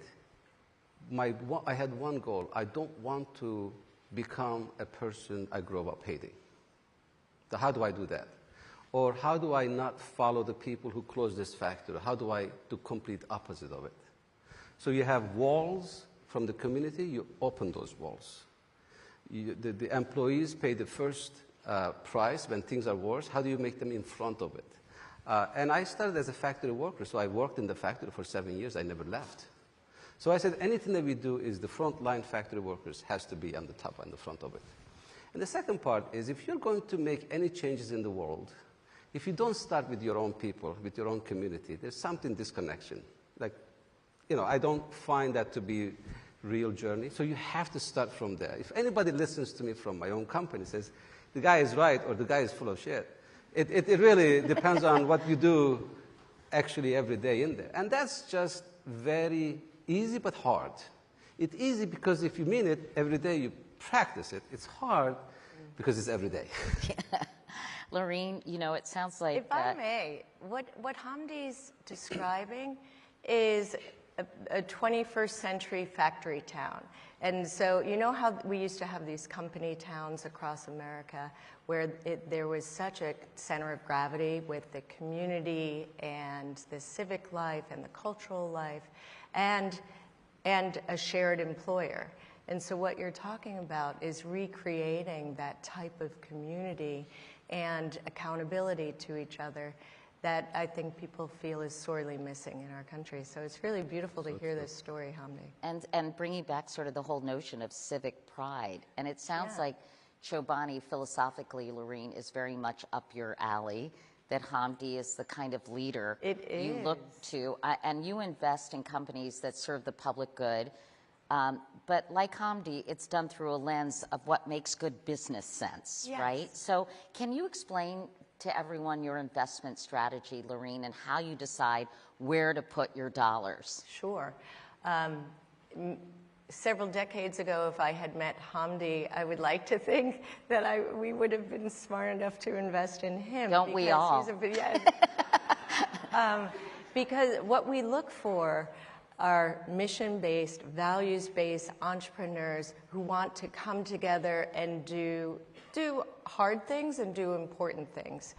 I had one goal. I don't want to become a person I grew up hating. So how do I do that? Or how do I not follow the people who closed this factory? How do I do complete opposite of it? So you have walls from the community, you open those walls. The employees pay the first price when things are worse. How do you make them in front of it? And I started as a factory worker, so I worked in the factory for 7 years. I never left. So I said, anything that we do is the frontline factory workers has to be on the top, on the front of it. And the second part is if you're going to make any changes in the world, if you don't start with your own people, with your own community, there's something disconnection. Like, you know, I don't find that to be real journey. So you have to start from there. If anybody listens to me from my own company says, the guy is right or the guy is full of shit, it really depends on what you do actually every day in there. And that's just very easy but hard. It's easy because if you mean it every day, you practice it. It's hard because it's every day. Laureen, you know, it sounds like... If I may, what Hamdi's describing is a 21st century factory town. And so you know how we used to have these company towns across America where there was such a center of gravity with the community and the civic life and the cultural life and a shared employer. And so what you're talking about is recreating that type of community and accountability to each other that I think people feel is sorely missing in our country. So it's really beautiful to hear this story, Hamdi. And bringing back sort of the whole notion of civic pride. And it sounds like Chobani, philosophically, Lorene, is very much up your alley, that Hamdi is the kind of leader you look to. And you invest in companies that serve the public good. But like Hamdi, it's done through a lens of what makes good business sense, right? So can you explain to everyone your investment strategy, Lorene, and how you decide where to put your dollars? Sure. Several decades ago, if I had met Hamdi, I would like to think that we would have been smart enough to invest in him. Don't we all? Because what we look for are mission-based, values-based entrepreneurs who want to come together and do hard things and do important things.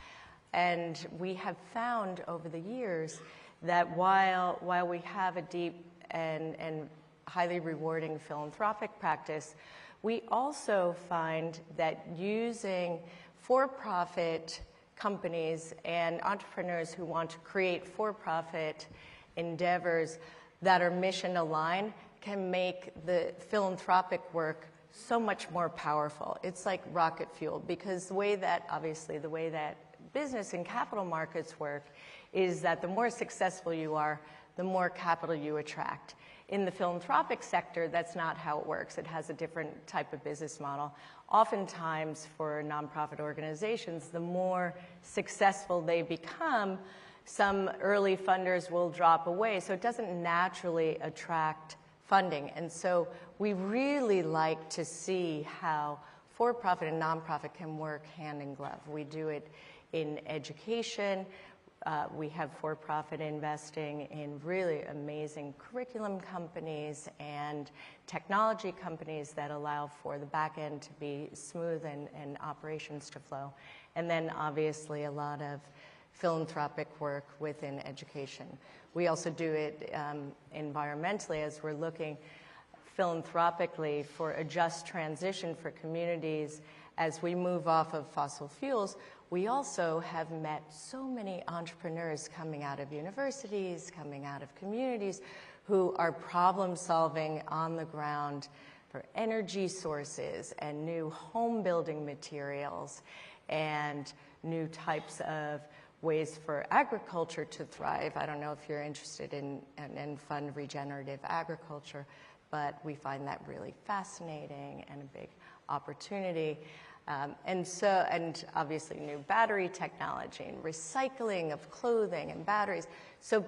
And we have found over the years that while we have a deep and highly rewarding philanthropic practice, we also find that using for-profit companies and entrepreneurs who want to create for-profit endeavors that are mission aligned can make the philanthropic work so much more powerful. It's like rocket fuel, because the way that business and capital markets work is that the more successful you are, the more capital you attract. In the philanthropic sector, that's not how it works. It has a different type of business model. Oftentimes, for nonprofit organizations, the more successful they become, some early funders will drop away, so it doesn't naturally attract funding. And so we really like to see how for-profit and nonprofit can work hand in glove. We do it in education. We have for-profit investing in really amazing curriculum companies and technology companies that allow for the back end to be smooth and operations to flow. And then obviously a lot of philanthropic work within education. We also do it environmentally, as we're looking philanthropically for a just transition for communities as we move off of fossil fuels. We also have met so many entrepreneurs coming out of universities, coming out of communities, who are problem solving on the ground for energy sources and new home building materials and new types of ways for agriculture to thrive. I don't know if you're interested in fund regenerative agriculture, but we find that really fascinating and a big opportunity. And obviously new battery technology and recycling of clothing and batteries. So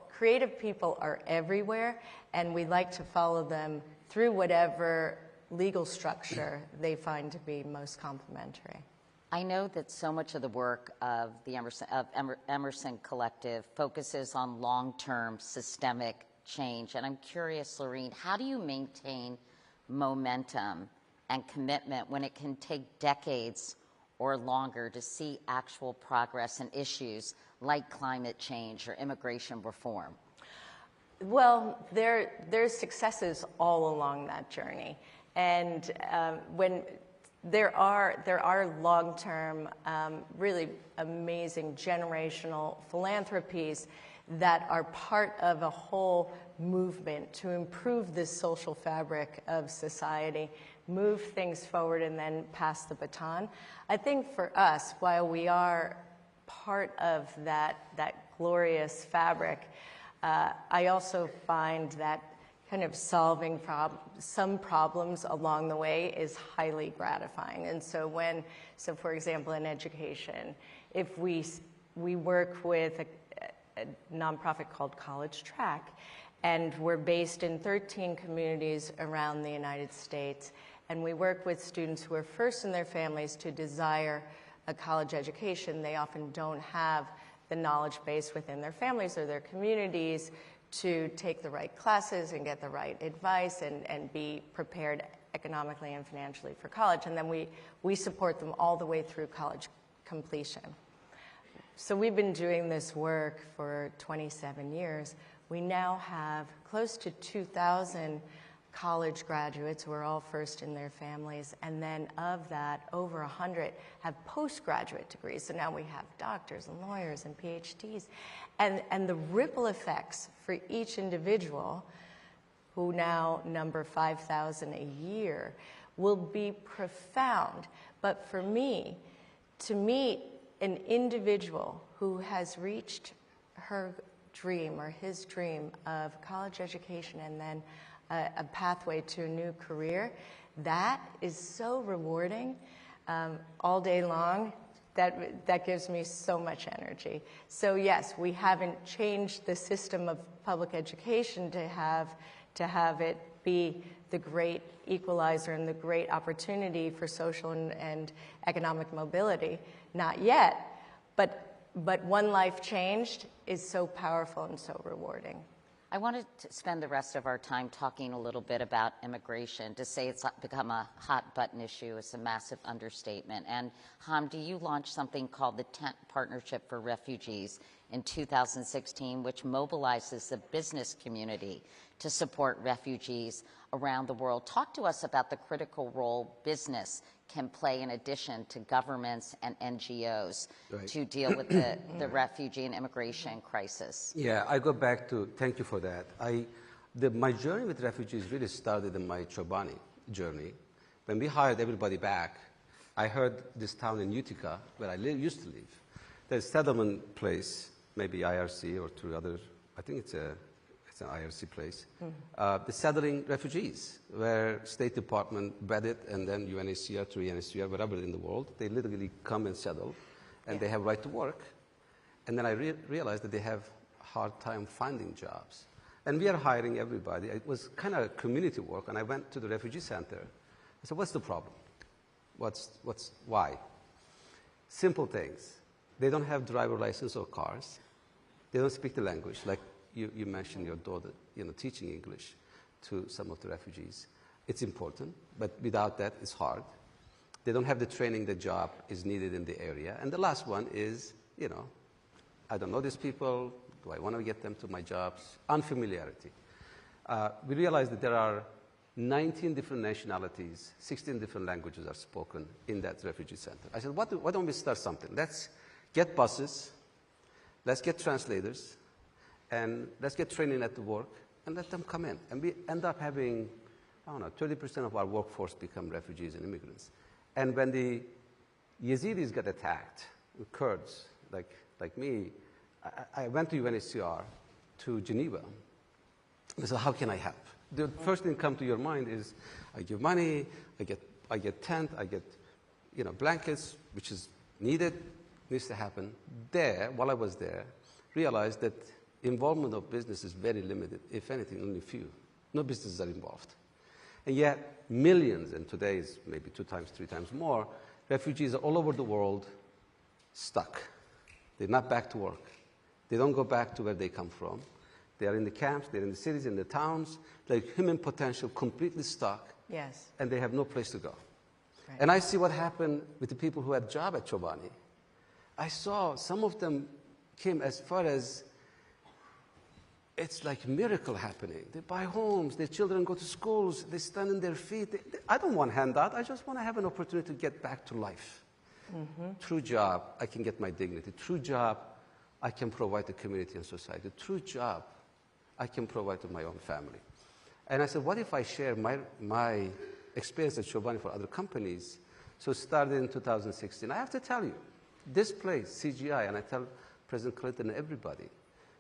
creative people are everywhere, and we like to follow them through whatever legal structure they find to be most complementary. I know that so much of the work of the Emerson Collective focuses on long-term systemic change. And I'm curious, Lorene, how do you maintain momentum and commitment when it can take decades or longer to see actual progress in issues like climate change or immigration reform? Well, there's successes all along that journey. And when there are long-term, really amazing generational philanthropies that are part of a whole movement to improve this social fabric of society, move things forward, and then pass the baton. I think for us, while we are part of that glorious fabric, I also find that kind of solving some problems along the way is highly gratifying. And so for example, in education, if we work with a nonprofit called College Track, and we're based in 13 communities around the United States, and we work with students who are first in their families to desire a college education. They often don't have the knowledge base within their families or their communities to take the right classes and get the right advice and be prepared economically and financially for college. And then we support them all the way through college completion. So we've been doing this work for 27 years. We now have close to 2,000 college graduates who are all first in their families, and then of that, over 100 have postgraduate degrees. So now we have doctors and lawyers and PhDs. And the ripple effects for each individual, who now number 5,000 a year, will be profound. But for me, to meet an individual who has reached her dream or his dream of college education and then a pathway to a new career, that is so rewarding all day long. That gives me so much energy. So yes, we haven't changed the system of public education to have it be the great equalizer and the great opportunity for social and economic mobility. Not yet, but one life changed is so powerful and so rewarding. I wanted to spend the rest of our time talking a little bit about immigration. To say it's become a hot button issue is a massive understatement. And Hamdi, you launched something called the Tent Partnership for Refugees in 2016, which mobilizes the business community to support refugees around the world. Talk to us about the critical role business can play in addition to governments and NGOs to deal with the refugee and immigration crisis. Yeah, I go back to, thank you for that. My journey with refugees really started in my Chobani journey. When we hired everybody back, I heard this town in Utica, where I used to live. There's a settlement place, maybe IRC or two other, I think it's an IRC place, the settling refugees, where State Department vetted, and then UNHCR through UNHCR, wherever in the world, they literally come and settle, and they have right to work. And then I realized that they have a hard time finding jobs. And we are hiring everybody. It was kind of community work, and I went to the refugee center. I said, what's the problem? Why? Simple things. They don't have driver license or cars. They don't speak the language, like you mentioned your daughter, teaching English to some of the refugees. It's important, but without that, it's hard. They don't have the training, the job is needed in the area. And the last one is, I don't know these people. Do I want to get them to my jobs? Unfamiliarity. We realized that there are 19 different nationalities, 16 different languages are spoken in that refugee center. I said, why don't we start something? Let's get buses, let's get translators, and let's get training at the work, and let them come in. And we end up having, 30% of our workforce become refugees and immigrants. And when the Yazidis got attacked, the Kurds, like me, I went to UNHCR, to Geneva. I said, how can I help? The first thing come to your mind is, I give money, I get tent, I get blankets, which is needed, needs to happen. There, while I was there, realized that involvement of business is very limited, if anything, only few. No businesses are involved. And yet, millions, and today is maybe 2 times, 3 times more, refugees all over the world stuck. They're not back to work. They don't go back to where they come from. They are in the camps, they're in the cities, in the towns, like human potential completely stuck. Yes. And they have no place to go. Right. And I see what happened with the people who had job at Chobani. I saw some of them came as far as, it's like a miracle happening. They buy homes, their children go to schools, they stand on their feet. I don't want handout, I just want to have an opportunity to get back to life. Mm-hmm. Through job, I can get my dignity. Through job, I can provide the community and society. Through job, I can provide to my own family. And I said, what if I share my experience at Chobani for other companies? So it started in 2016. I have to tell you, this place, CGI, and I tell President Clinton and everybody,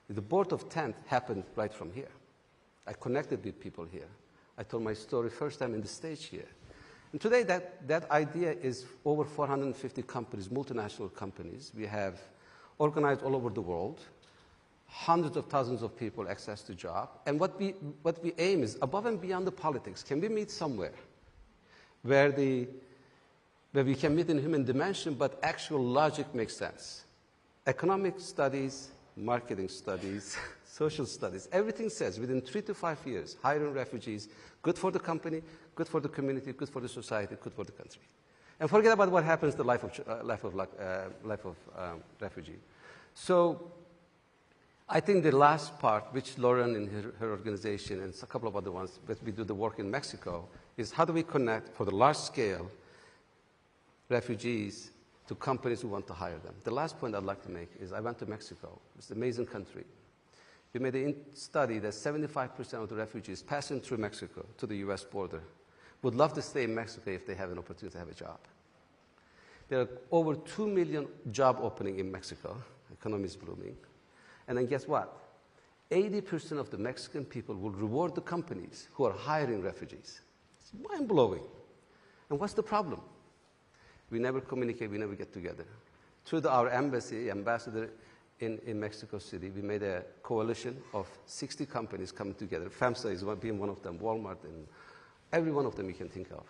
the board of Tent happened right from here. I connected with people here. I told my story first time in the stage here. And today that idea is over 450 companies, multinational companies. We have organized all over the world, hundreds of thousands of people access to job. And what we aim is above and beyond the politics. Can we meet somewhere where we can meet in human dimension, but actual logic makes sense? Economic studies marketing studies, social studies, everything says within 3 to 5 years, hiring refugees, good for the company, good for the community, good for the society, good for the country. And forget about what happens to the life of refugee. So I think the last part, which Lauren and her organization and a couple of other ones, but we do the work in Mexico, is how do we connect for the large scale refugees to companies who want to hire them. The last point I'd like to make is I went to Mexico. It's an amazing country. We made a study that 75% of the refugees passing through Mexico to the US border would love to stay in Mexico if they have an opportunity to have a job. There are over 2 million job openings in Mexico. The economy is blooming. And then guess what? 80% of the Mexican people will reward the companies who are hiring refugees. It's mind-blowing. And what's the problem? We never communicate, we never get together. Through our ambassador in Mexico City, we made a coalition of 60 companies coming together. FAMSA is being one of them, Walmart, and every one of them you can think of.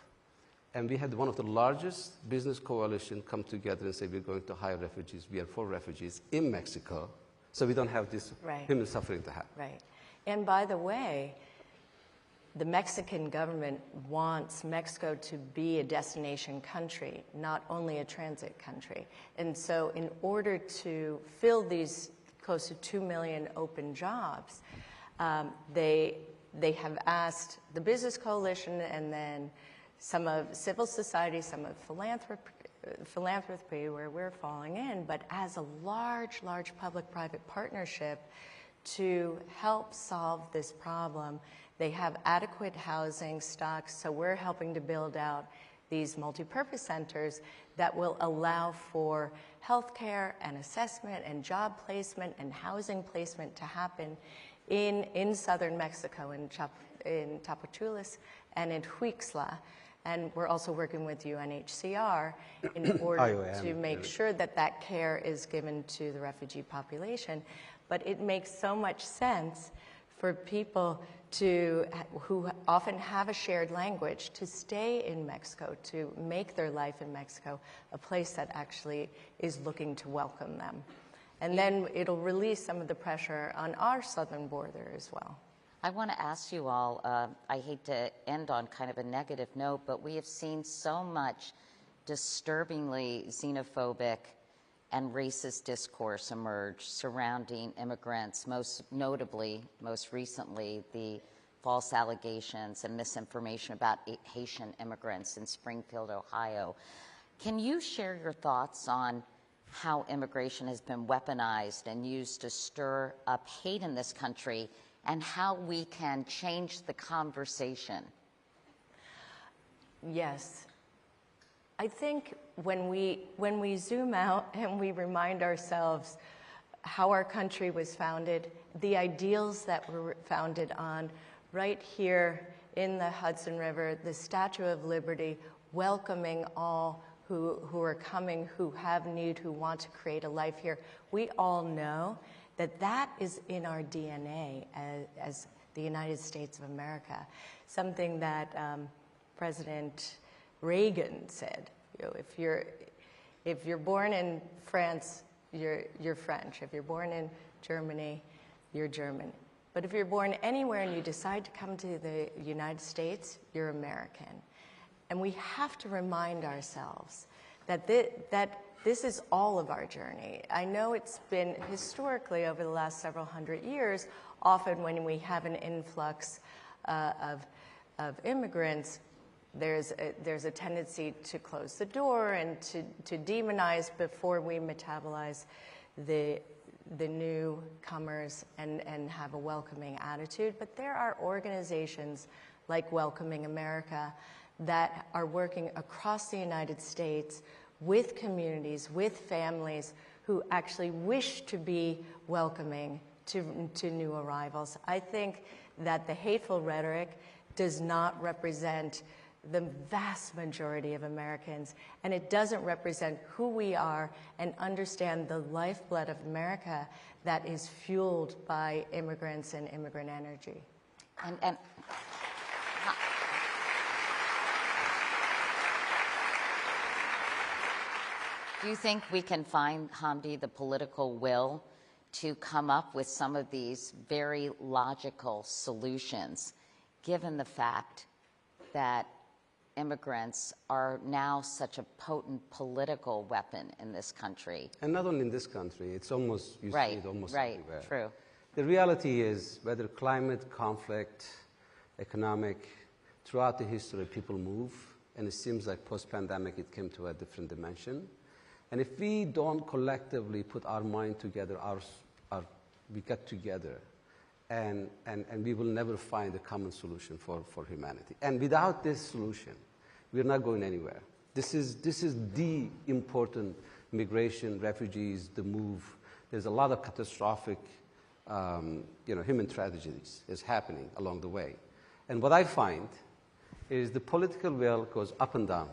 And we had one of the largest business coalition come together and say, we're going to hire refugees. We are for refugees in Mexico, so we don't have this human suffering to happen. Right. And by the way, the Mexican government wants Mexico to be a destination country, not only a transit country. And so in order to fill these close to 2 million open jobs, they have asked the Business Coalition and then some of civil society, some of philanthropy, where we're falling in, but as a large public-private partnership to help solve this problem. They have adequate housing stocks, so we're helping to build out these multi-purpose centers that will allow for healthcare and assessment and job placement and housing placement to happen in southern Mexico, in Tapachulas and in Huixla. And we're also working with UNHCR in order to make sure that that care is given to the refugee population. But it makes so much sense for people who often have a shared language to stay in Mexico, to make their life in Mexico a place that actually is looking to welcome them. And then it'll release some of the pressure on our southern border as well. I want to ask you all, I hate to end on kind of a negative note, but we have seen so much disturbingly xenophobic and racist discourse emerge surrounding immigrants, most notably, most recently, the false allegations and misinformation about Haitian immigrants in Springfield, Ohio. Can you share your thoughts on how immigration has been weaponized and used to stir up hate in this country, and how we can change the conversation? Yes. I think when we zoom out and we remind ourselves how our country was founded, the ideals that were founded on, right here in the Hudson River, the Statue of Liberty, welcoming all who are coming, who have need, who want to create a life here. We all know that that is in our DNA as the United States of America. Something that President Reagan said, you know, if you're born in France, you're French. If you're born in Germany, you're German. But if you're born anywhere and you decide to come to the United States, you're American. And we have to remind ourselves that this is all of our journey. I know it's been historically over the last several hundred years, often when we have an influx of immigrants, there's a tendency to close the door and to demonize before we metabolize the newcomers and have a welcoming attitude. But there are organizations like Welcoming America that are working across the United States with communities, with families who actually wish to be welcoming to new arrivals. I think that the hateful rhetoric does not represent the vast majority of Americans, and it doesn't represent who we are and understand the lifeblood of America that is fueled by immigrants and immigrant energy. And do you think we can find, Hamdi, the political will to come up with some of these very logical solutions, given the fact that immigrants are now such a potent political weapon in this country. And not only in this country, it's almost, you see it almost everywhere. True. The reality is, whether climate, conflict, economic, throughout the history, people move, and it seems like post-pandemic it came to a different dimension. And if we don't collectively put our mind together, we get together, and we will never find a common solution for humanity. And without this solution, we're not going anywhere. This is the important migration, refugees, the move. There's a lot of catastrophic human tragedies is happening along the way. And what I find is the political will goes up and down,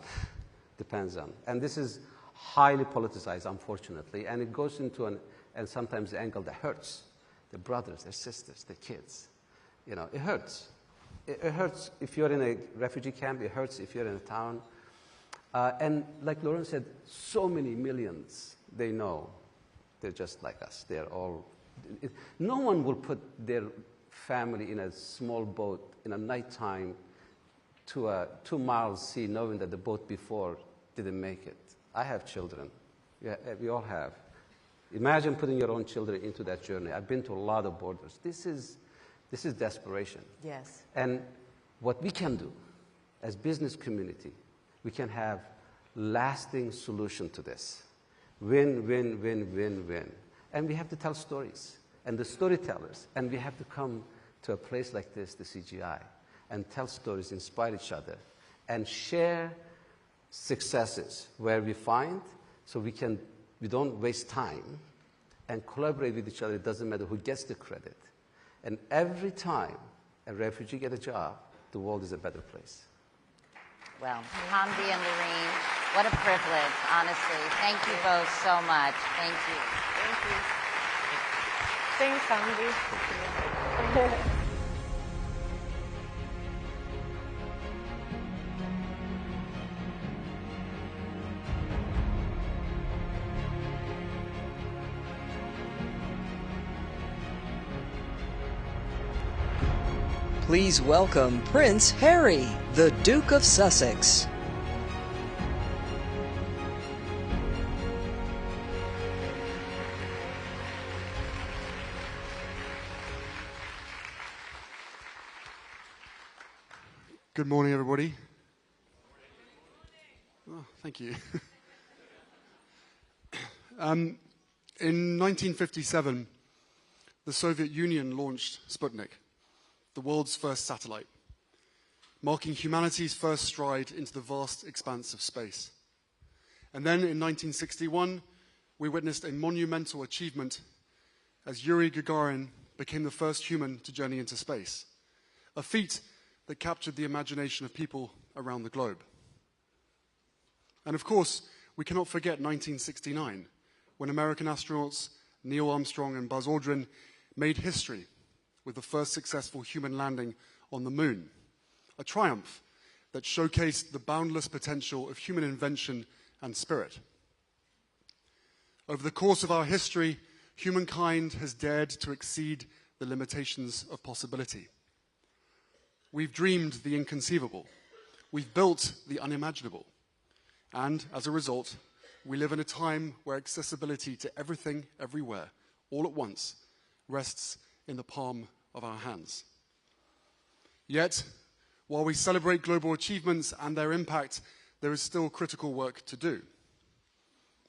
depends on. And this is highly politicized, unfortunately, and it goes into and sometimes the angle that hurts the brothers, their sisters, their kids. It hurts. It hurts if you're in a refugee camp. It hurts if you're in a town. And like Lauren said, so many millions, they know they're just like us. They're all... No one will put their family in a small boat in a nighttime to a 2-mile sea knowing that the boat before didn't make it. I have children. Yeah, we all have. Imagine putting your own children into that journey. I've been to a lot of borders. This is desperation. Yes. And what we can do as business community, we can have lasting solution to this. Win, win, win, win, win. And we have to tell stories. And the storytellers, and we have to come to a place like this, the CGI, and tell stories, inspire each other, and share successes where we find, so we don't waste time, and collaborate with each other. It doesn't matter who gets the credit. And every time a refugee gets a job, the world is a better place. Well, Hamdi and Lorene, what a privilege, honestly. Thank you both so much. Thank you. Thank you. Thanks, Hamdi. Please welcome Prince Harry, the Duke of Sussex. Good morning, everybody. Oh, thank you. In 1957, the Soviet Union launched Sputnik, the world's first satellite, marking humanity's first stride into the vast expanse of space. And then in 1961, we witnessed a monumental achievement as Yuri Gagarin became the first human to journey into space, a feat that captured the imagination of people around the globe. And of course, we cannot forget 1969, when American astronauts Neil Armstrong and Buzz Aldrin made history with the first successful human landing on the moon, a triumph that showcased the boundless potential of human invention and spirit. Over the course of our history, humankind has dared to exceed the limitations of possibility. We've dreamed the inconceivable. We've built the unimaginable. And as a result, we live in a time where accessibility to everything, everywhere, all at once, rests in the palm of our hands. Yet, while we celebrate global achievements and their impact, there is still critical work to do.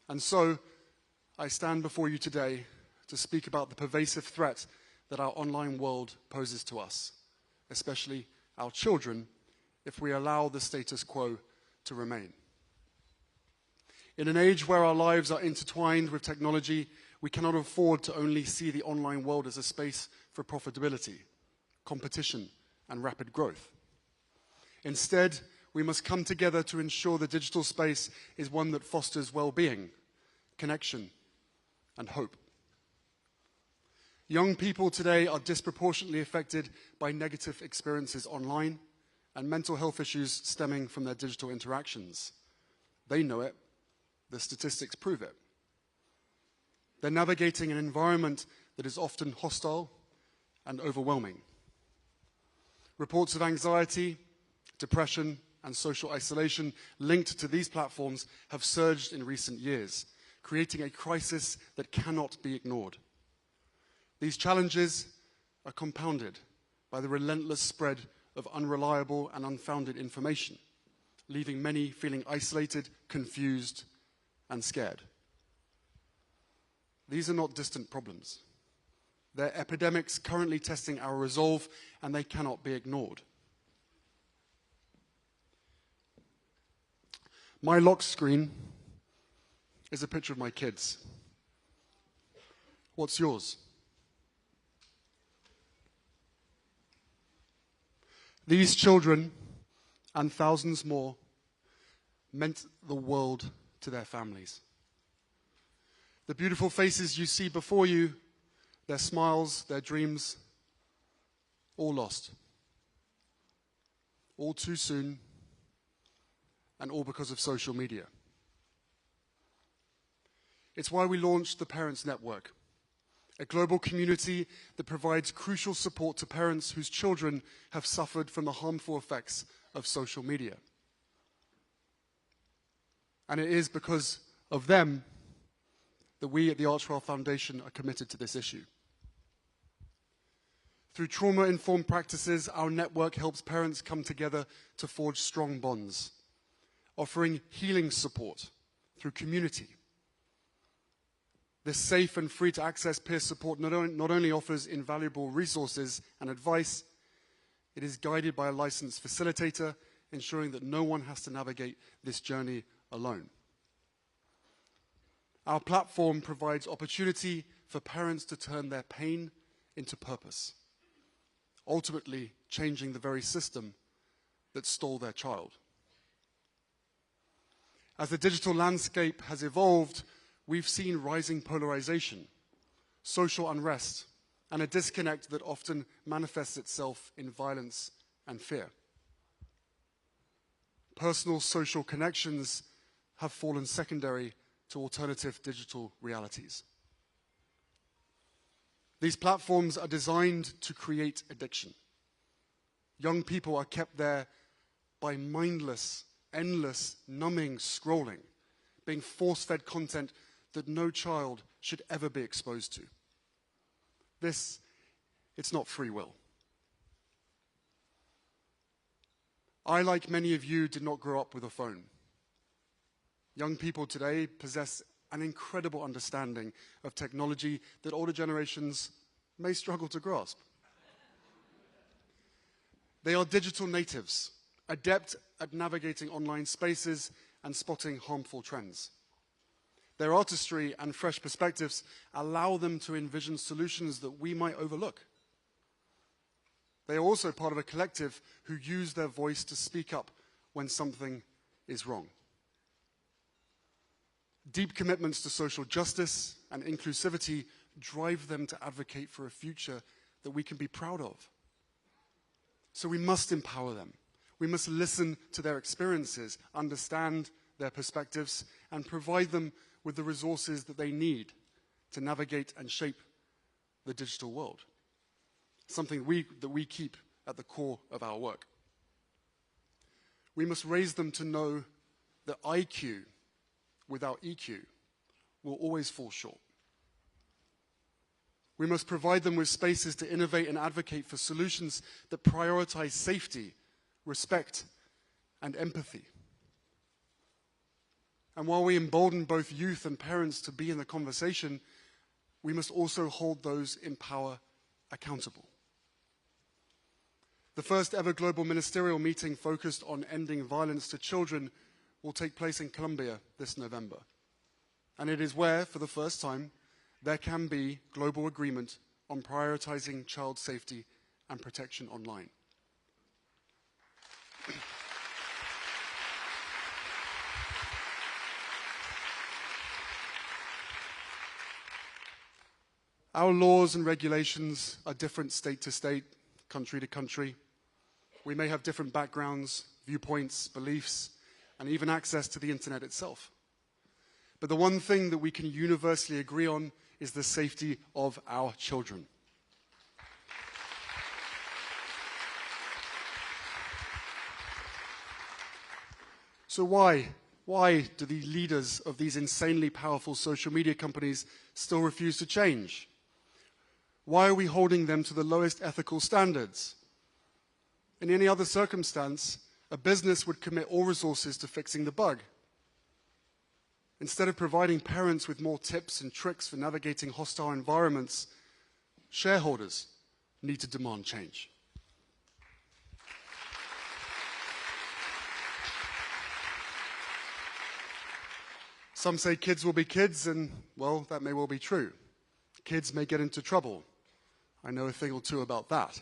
And so, I stand before you today to speak about the pervasive threat that our online world poses to us, especially our children, if we allow the status quo to remain. In an age where our lives are intertwined with technology, we cannot afford to only see the online world as a space for profitability, competition, and rapid growth. Instead, we must come together to ensure the digital space is one that fosters well-being, connection, and hope. Young people today are disproportionately affected by negative experiences online and mental health issues stemming from their digital interactions. They know it. The statistics prove it. They're navigating an environment that is often hostile and overwhelming. Reports of anxiety, depression, and social isolation linked to these platforms have surged in recent years, creating a crisis that cannot be ignored. These challenges are compounded by the relentless spread of unreliable and unfounded information, leaving many feeling isolated, confused, and scared. These are not distant problems. They're epidemics currently testing our resolve, and they cannot be ignored. My lock screen is a picture of my kids. What's yours? These children and thousands more meant the world to their families. The beautiful faces you see before you, their smiles, their dreams, all lost. All too soon, and all because of social media. It's why we launched the Parents Network, a global community that provides crucial support to parents whose children have suffered from the harmful effects of social media. And it is because of them that we at the Archwell Foundation are committed to this issue. Through trauma-informed practices, our network helps parents come together to forge strong bonds, offering healing support through community. This safe and free-to-access peer support not only offers invaluable resources and advice, it is guided by a licensed facilitator, ensuring that no one has to navigate this journey alone. Our platform provides opportunity for parents to turn their pain into purpose, ultimately changing the very system that stole their child. As the digital landscape has evolved, we've seen rising polarization, social unrest, and a disconnect that often manifests itself in violence and fear. Personal social connections have fallen secondary to alternative digital realities. These platforms are designed to create addiction. Young people are kept there by mindless, endless, numbing scrolling, being force-fed content that no child should ever be exposed to. It's not free will. I, like many of you, did not grow up with a phone. Young people today possess an incredible understanding of technology that older generations may struggle to grasp. They are digital natives, adept at navigating online spaces and spotting harmful trends. Their artistry and fresh perspectives allow them to envision solutions that we might overlook. They are also part of a collective who use their voice to speak up when something is wrong. Deep commitments to social justice and inclusivity drive them to advocate for a future that we can be proud of. So we must empower them. We must listen to their experiences, understand their perspectives, and provide them with the resources that they need to navigate and shape the digital world, something that we keep at the core of our work. We must raise them to know that IQ without EQ will always fall short. We must provide them with spaces to innovate and advocate for solutions that prioritize safety, respect, and empathy. And while we embolden both youth and parents to be in the conversation, we must also hold those in power accountable. The first ever global ministerial meeting focused on ending violence to children will take place in Colombia this November. And it is where, for the first time, there can be global agreement on prioritizing child safety and protection online. Our laws and regulations are different state to state, country to country. We may have different backgrounds, viewpoints, beliefs, and even access to the internet itself. But the one thing that we can universally agree on is the safety of our children. So why do the leaders of these insanely powerful social media companies still refuse to change? Why are we holding them to the lowest ethical standards? In any other circumstance, a business would commit all resources to fixing the bug. Instead of providing parents with more tips and tricks for navigating hostile environments, shareholders need to demand change. Some say kids will be kids, and, well, that may well be true. Kids may get into trouble. I know a thing or two about that.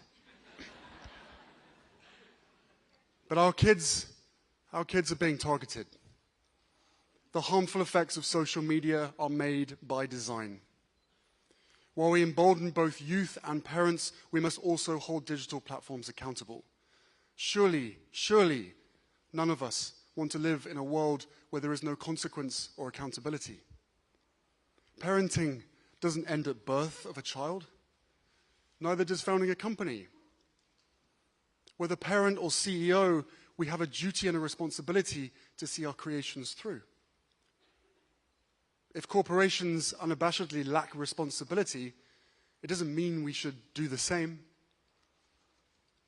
But our kids are being targeted. The harmful effects of social media are made by design. While we embolden both youth and parents, we must also hold digital platforms accountable. Surely, none of us want to live in a world where there is no consequence or accountability. Parenting doesn't end at birth of a child. Neither does founding a company. Whether parent or CEO, we have a duty and a responsibility to see our creations through. If corporations unabashedly lack responsibility, it doesn't mean we should do the same.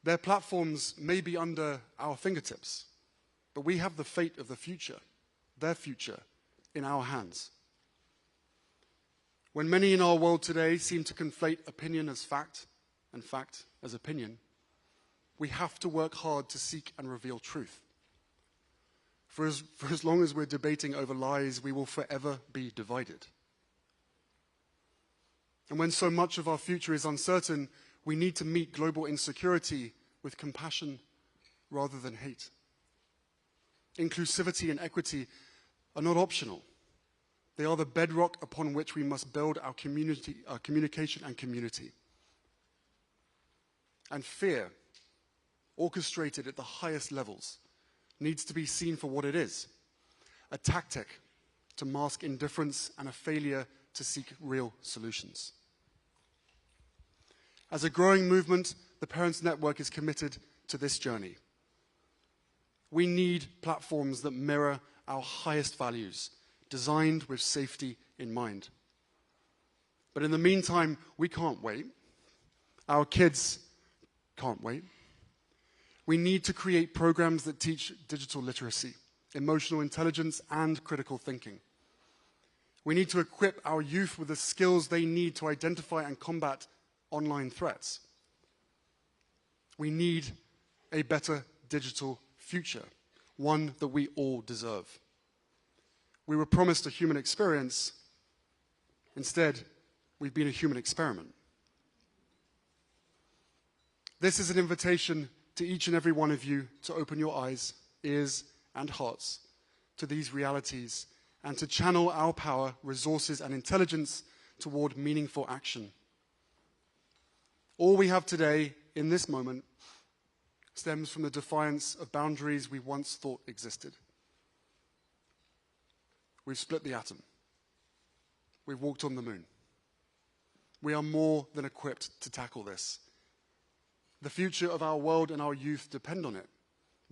Their platforms may be under our fingertips, but we have the fate of the future, their future, in our hands. When many in our world today seem to conflate opinion as fact and fact as opinion, we have to work hard to seek and reveal truth. For as long as we're debating over lies, we will forever be divided. And when so much of our future is uncertain, we need to meet global insecurity with compassion rather than hate. Inclusivity and equity are not optional. They are the bedrock upon which we must build our communication and community. And fear, orchestrated at the highest levels, needs to be seen for what it is, a tactic to mask indifference and a failure to seek real solutions. As a growing movement, the Parents Network is committed to this journey. We need platforms that mirror our highest values, designed with safety in mind. But in the meantime, we can't wait. Our kids can't wait. We need to create programs that teach digital literacy, emotional intelligence, and critical thinking. We need to equip our youth with the skills they need to identify and combat online threats. We need a better digital future, one that we all deserve. We were promised a human experience. Instead, we've been a human experiment. This is an invitation to each and every one of you to open your eyes, ears, and hearts to these realities and to channel our power, resources, and intelligence toward meaningful action. All we have today, in this moment, stems from the defiance of boundaries we once thought existed. We've split the atom. We've walked on the moon. We are more than equipped to tackle this. The future of our world and our youth depend on it.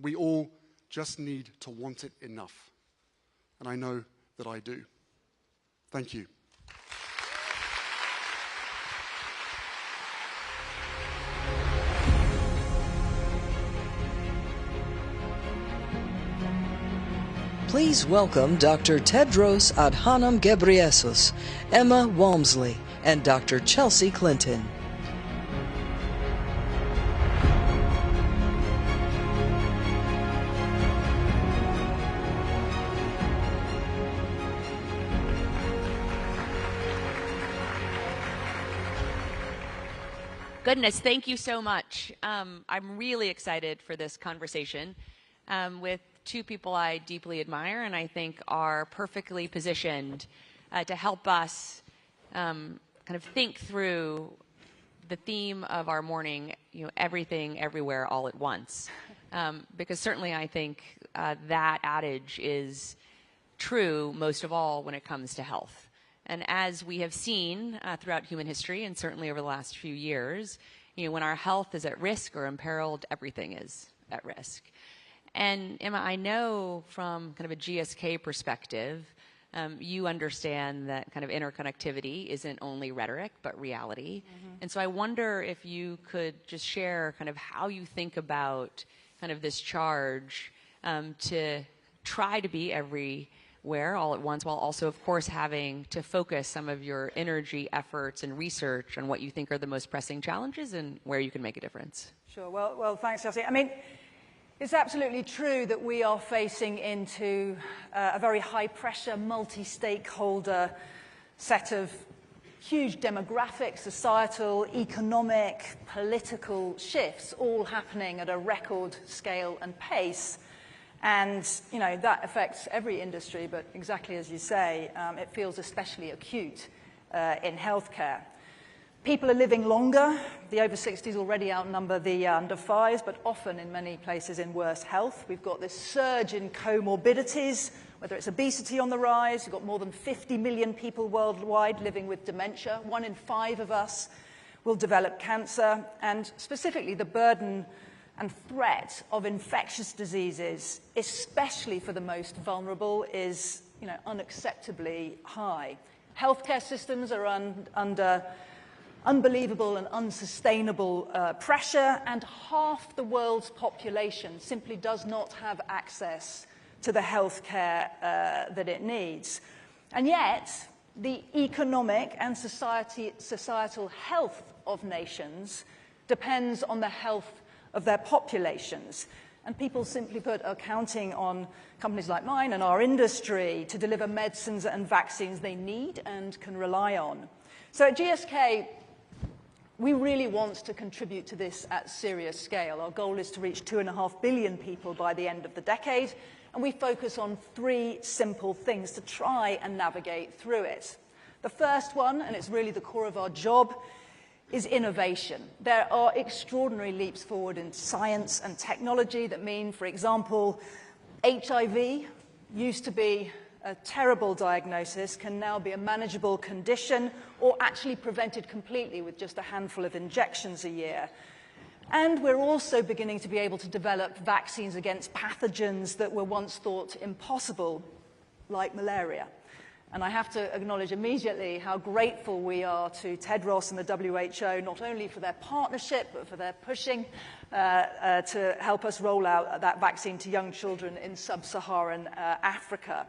We all just need to want it enough. And I know that I do. Thank you. Please welcome Dr. Tedros Adhanom Ghebreyesus, Emma Walmsley, and Dr. Chelsea Clinton. Goodness, thank you so much. I'm really excited for this conversation with two people I deeply admire and I think are perfectly positioned to help us kind of think through the theme of our morning, everything, everywhere, all at once. Because certainly I think that adage is true most of all when it comes to health. And as we have seen throughout human history, and certainly over the last few years, when our health is at risk or imperiled, everything is at risk. And Emma, I know from kind of a GSK perspective, you understand that kind of interconnectivity isn't only rhetoric, but reality. Mm-hmm. And so I wonder if you could just share kind of how you think about kind of this charge to try to be everywhere all at once, while also, of course, having to focus some of your energy, efforts, and research on what you think are the most pressing challenges and where you can make a difference. Sure. Well, thanks, Chelsea. I mean, it's absolutely true that we are facing into a very high-pressure, multi-stakeholder set of huge demographic, societal, economic, political shifts, all happening at a record scale and pace. And, that affects every industry, but exactly as you say, it feels especially acute in healthcare. People are living longer. The over 60s already outnumber the under 5s, but often in many places in worse health. We've got this surge in comorbidities, whether it's obesity on the rise. We've got more than 50 million people worldwide living with dementia. 1 in 5 of us will develop cancer. And specifically, the burden and threat of infectious diseases, especially for the most vulnerable, is unacceptably high. Healthcare systems are under unbelievable and unsustainable pressure, and half the world's population simply does not have access to the healthcare that it needs. And yet, the economic and societal health of nations depends on the health of their populations. And people, simply put, are counting on companies like mine and our industry to deliver medicines and vaccines they need and can rely on. So at GSK, we really want to contribute to this at serious scale. Our goal is to reach 2.5 billion people by the end of the decade, and we focus on 3 simple things to try and navigate through it. The first one, and it's really the core of our job, is innovation. There are extraordinary leaps forward in science and technology that mean, for example, HIV used to be a terrible diagnosis, can now be a manageable condition or actually prevented completely with just a handful of injections a year. And we're also beginning to be able to develop vaccines against pathogens that were once thought impossible, like malaria. And I have to acknowledge immediately how grateful we are to Tedros and the WHO, not only for their partnership, but for their pushing to help us roll out that vaccine to young children in sub-Saharan Africa.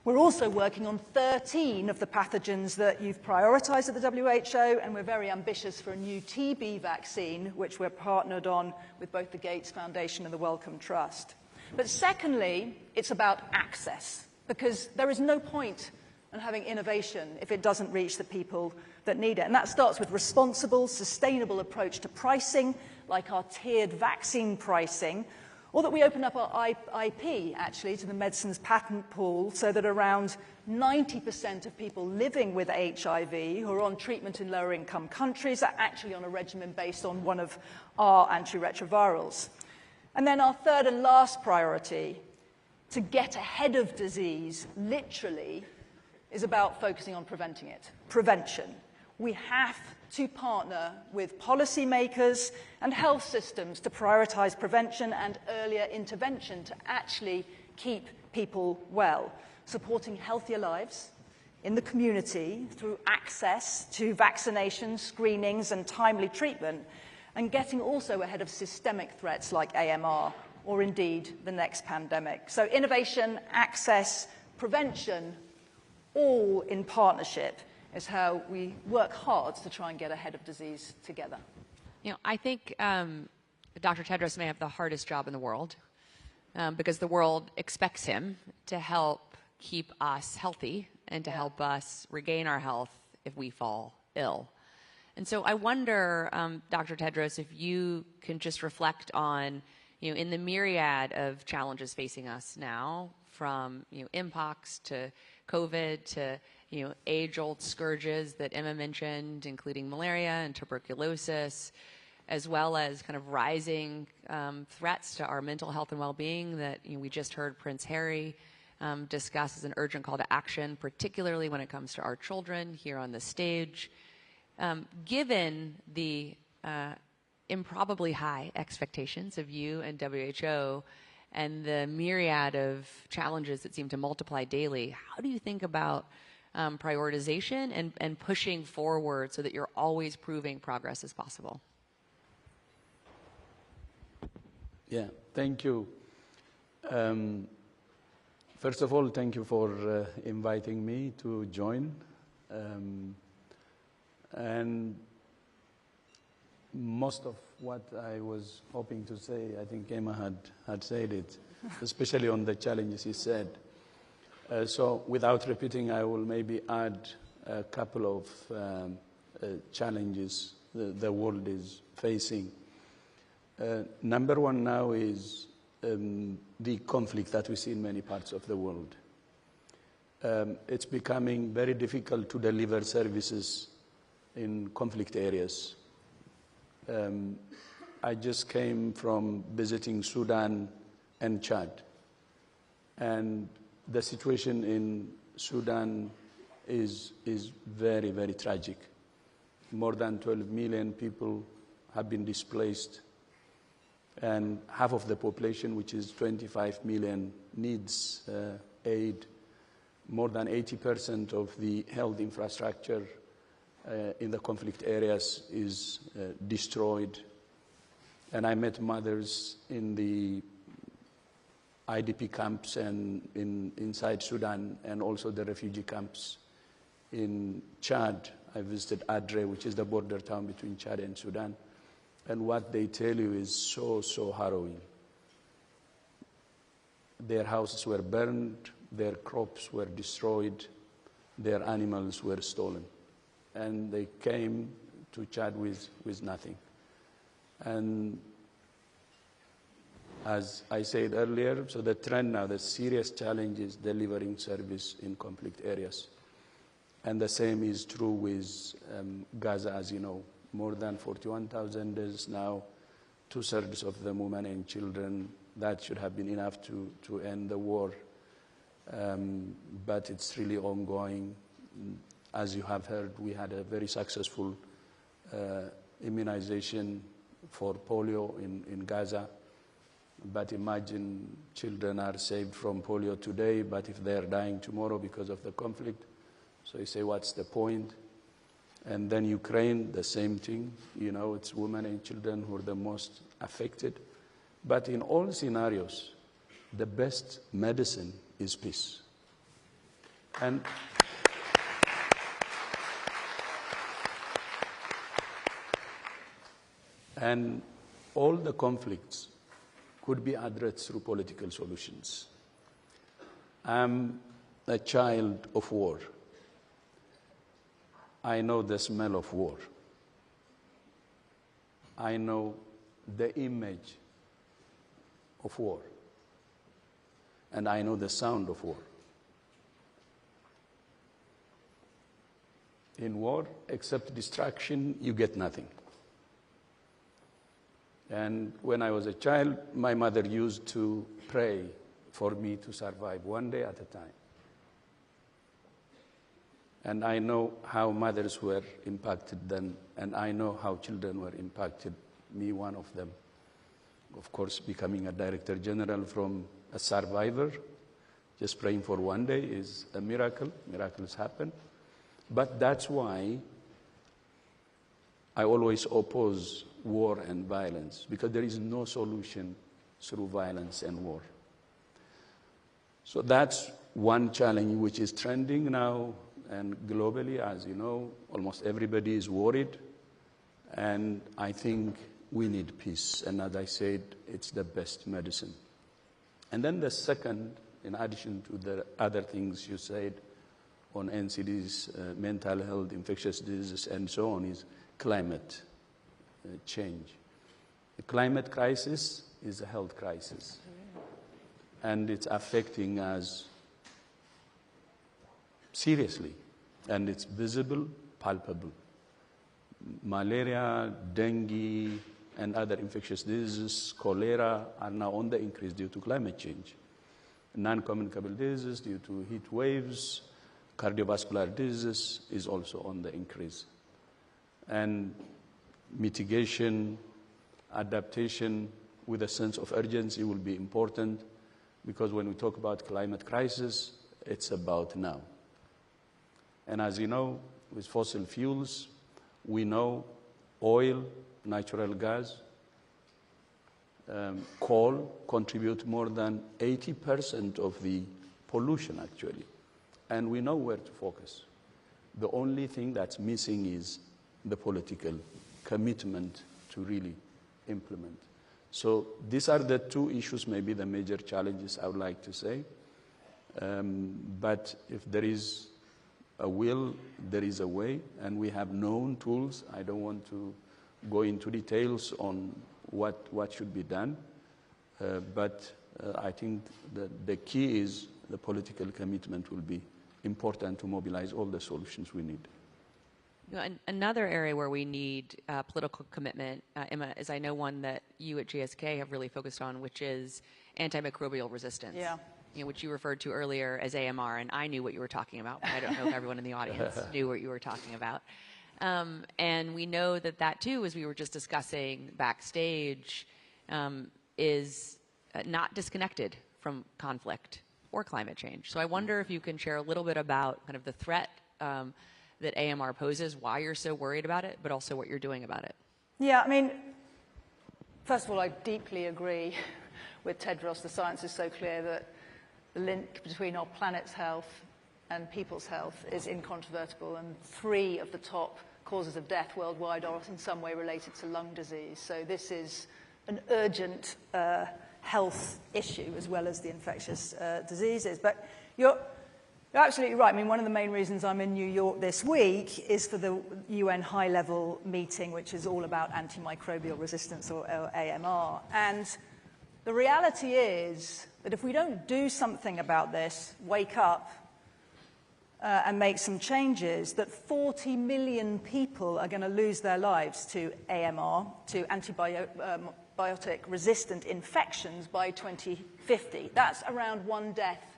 We're also working on 13 of the pathogens that you've prioritized at the WHO, and we're very ambitious for a new TB vaccine, which we're partnered on with both the Gates Foundation and the Wellcome Trust. But secondly, it's about access, because there is no point in having innovation if it doesn't reach the people that need it. And that starts with responsible, sustainable approach to pricing, like our tiered vaccine pricing, or that we open up our IP, actually, to the medicines patent pool so that around 90% of people living with HIV who are on treatment in lower-income countries are actually on a regimen based on one of our antiretrovirals. And then our third and last priority, to get ahead of disease, literally, is about focusing on preventing it. Prevention. We have to partner with policymakers and health systems to prioritize prevention and earlier intervention to actually keep people well, supporting healthier lives in the community through access to vaccinations, screenings, and timely treatment, and getting also ahead of systemic threats like AMR or indeed the next pandemic. So innovation, access, prevention, all in partnership is how we work hard to try and get ahead of disease together. I think Dr. Tedros may have the hardest job in the world because the world expects him to help keep us healthy and to help us regain our health if we fall ill. And so I wonder, Dr. Tedros, if you can just reflect on, in the myriad of challenges facing us now, from mpox to COVID to age-old scourges that Emma mentioned, including malaria and tuberculosis, as well as kind of rising threats to our mental health and well-being that we just heard Prince Harry discuss as an urgent call to action, particularly when it comes to our children here on the stage. Given the improbably high expectations of you and WHO and the myriad of challenges that seem to multiply daily, how do you think about prioritization and pushing forward so that you're always proving progress is possible? Yeah, thank you. First of all, thank you for inviting me to join. And most of what I was hoping to say, I think Emma had said it, especially on the challenges he said. So without repeating, I will maybe add a couple of challenges the world is facing. Number one now is the conflict that we see in many parts of the world. It's becoming very difficult to deliver services in conflict areas. I just came from visiting Sudan and Chad, and the situation in Sudan is very, very tragic. More than 12 million people have been displaced, and half of the population, which is 25 million, needs aid. More than 80% of the health infrastructure in the conflict areas is destroyed. And I met mothers in the IDP camps and inside Sudan, and also the refugee camps in Chad. I visited Adre, which is the border town between Chad and Sudan. And what they tell you is so, so harrowing. Their houses were burned, their crops were destroyed, their animals were stolen. And they came to Chad with nothing. And as I said earlier, so the trend now, the serious challenge is delivering service in conflict areas. And the same is true with Gaza, as you know. More than 41,000 deaths now, 2/3 of them women and children. That should have been enough to end the war. But it's really ongoing. As you have heard, we had a very successful immunization for polio in Gaza. But imagine children are saved from polio today, but if they're dying tomorrow because of the conflict, so you say, what's the point? And then Ukraine, the same thing. You know, it's women and children who are the most affected. But in all scenarios, the best medicine is peace. And all the conflicts could be addressed through political solutions. I'm a child of war. I know the smell of war. I know the image of war. And I know the sound of war. In war, except destruction, you get nothing. And when I was a child, my mother used to pray for me to survive one day at a time. And I know how mothers were impacted then, and I know how children were impacted, me one of them. Of course, becoming a director general from a survivor, just praying for one day is a miracle. Miracles happen. But that's why I always oppose war and violence, because there is no solution through violence and war. So that's one challenge which is trending now, and globally, as you know, almost everybody is worried, and I think we need peace, and as I said, it's the best medicine. And then the second, in addition to the other things you said on NCDs, mental health, infectious diseases, and so on, is climate change. The climate crisis is a health crisis, and it's affecting us seriously, and it's visible, palpable. Malaria, dengue, and other infectious diseases, cholera, are now on the increase due to climate change. non-communicable diseases due to heat waves, cardiovascular disease is also on the increase. And mitigation, adaptation with a sense of urgency will be important, because when we talk about climate crisis, it's about now. And as you know, with fossil fuels, we know oil, natural gas, coal contribute more than 80% of the pollution, actually. And we know where to focus. The only thing that's missing is the political commitment to really implement. So these are the two issues, maybe the major challenges I would like to say. But if there is a will, there is a way, and we have known tools. I don't want to go into details on what should be done, but I think the key is the political commitment will be important to mobilize all the solutions we need. You know, another area where we need political commitment, Emma, is I know one that you at GSK have really focused on, which is antimicrobial resistance. Yeah. You know, which you referred to earlier as AMR, and I knew what you were talking about, but I don't know if everyone in the audience knew what you were talking about. And we know that that too, as we were just discussing backstage, is not disconnected from conflict or climate change. So I wonder if you can share a little bit about kind of the threat that AMR poses, why you're so worried about it, but also what you're doing about it. Yeah, I mean, first of all, I deeply agree with Tedros. The science is so clear that the link between our planet's health and people's health is incontrovertible, and 3 of the top causes of death worldwide are in some way related to lung disease. So this is an urgent health issue as well as the infectious diseases. But you're absolutely right. I mean, one of the main reasons I'm in New York this week is for the UN high-level meeting, which is all about antimicrobial resistance, or AMR. And the reality is that if we don't do something about this, wake up, and make some changes, that 40 million people are going to lose their lives to AMR, to antibiotic-resistant infections by 2050. That's around 1 death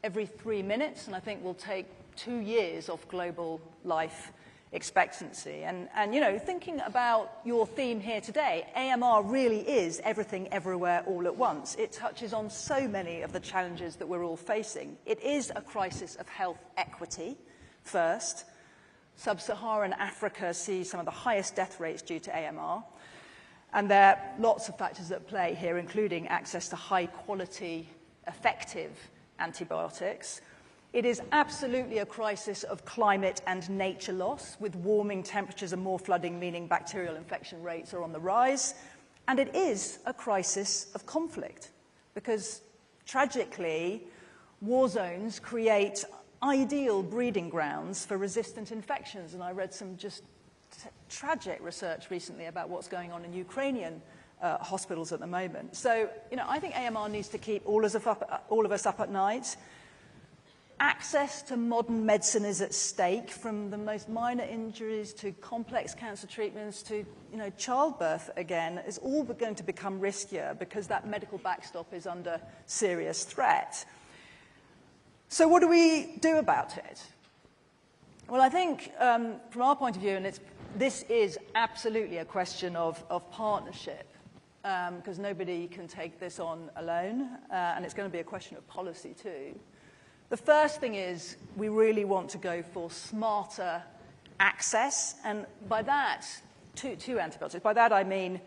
every 3 minutes, and I think will take 2 years off global life expectancy. And you know, thinking about your theme here today, AMR really is everything, everywhere, all at once. It touches on so many of the challenges that we're all facing. It is a crisis of health equity, first. Sub-Saharan Africa sees some of the highest death rates due to AMR. And there are lots of factors at play here, including access to high-quality, effective antibiotics. It is absolutely a crisis of climate and nature loss, with warming temperatures and more flooding, meaning bacterial infection rates are on the rise. And it is a crisis of conflict, because tragically, war zones create ideal breeding grounds for resistant infections. And I read some just tragic research recently about what's going on in Ukrainian hospitals at the moment. So, you know, I think AMR needs to keep all of us up at night. Access to modern medicine is at stake, from the most minor injuries to complex cancer treatments to, you know, childbirth again, is all going to become riskier because that medical backstop is under serious threat. So what do we do about it? Well, I think from our point of view, and this is absolutely a question of partnership, because nobody can take this on alone, and it's going to be a question of policy too. The first thing is we really want to go for smarter access, and by that, to antibiotics. By that I mean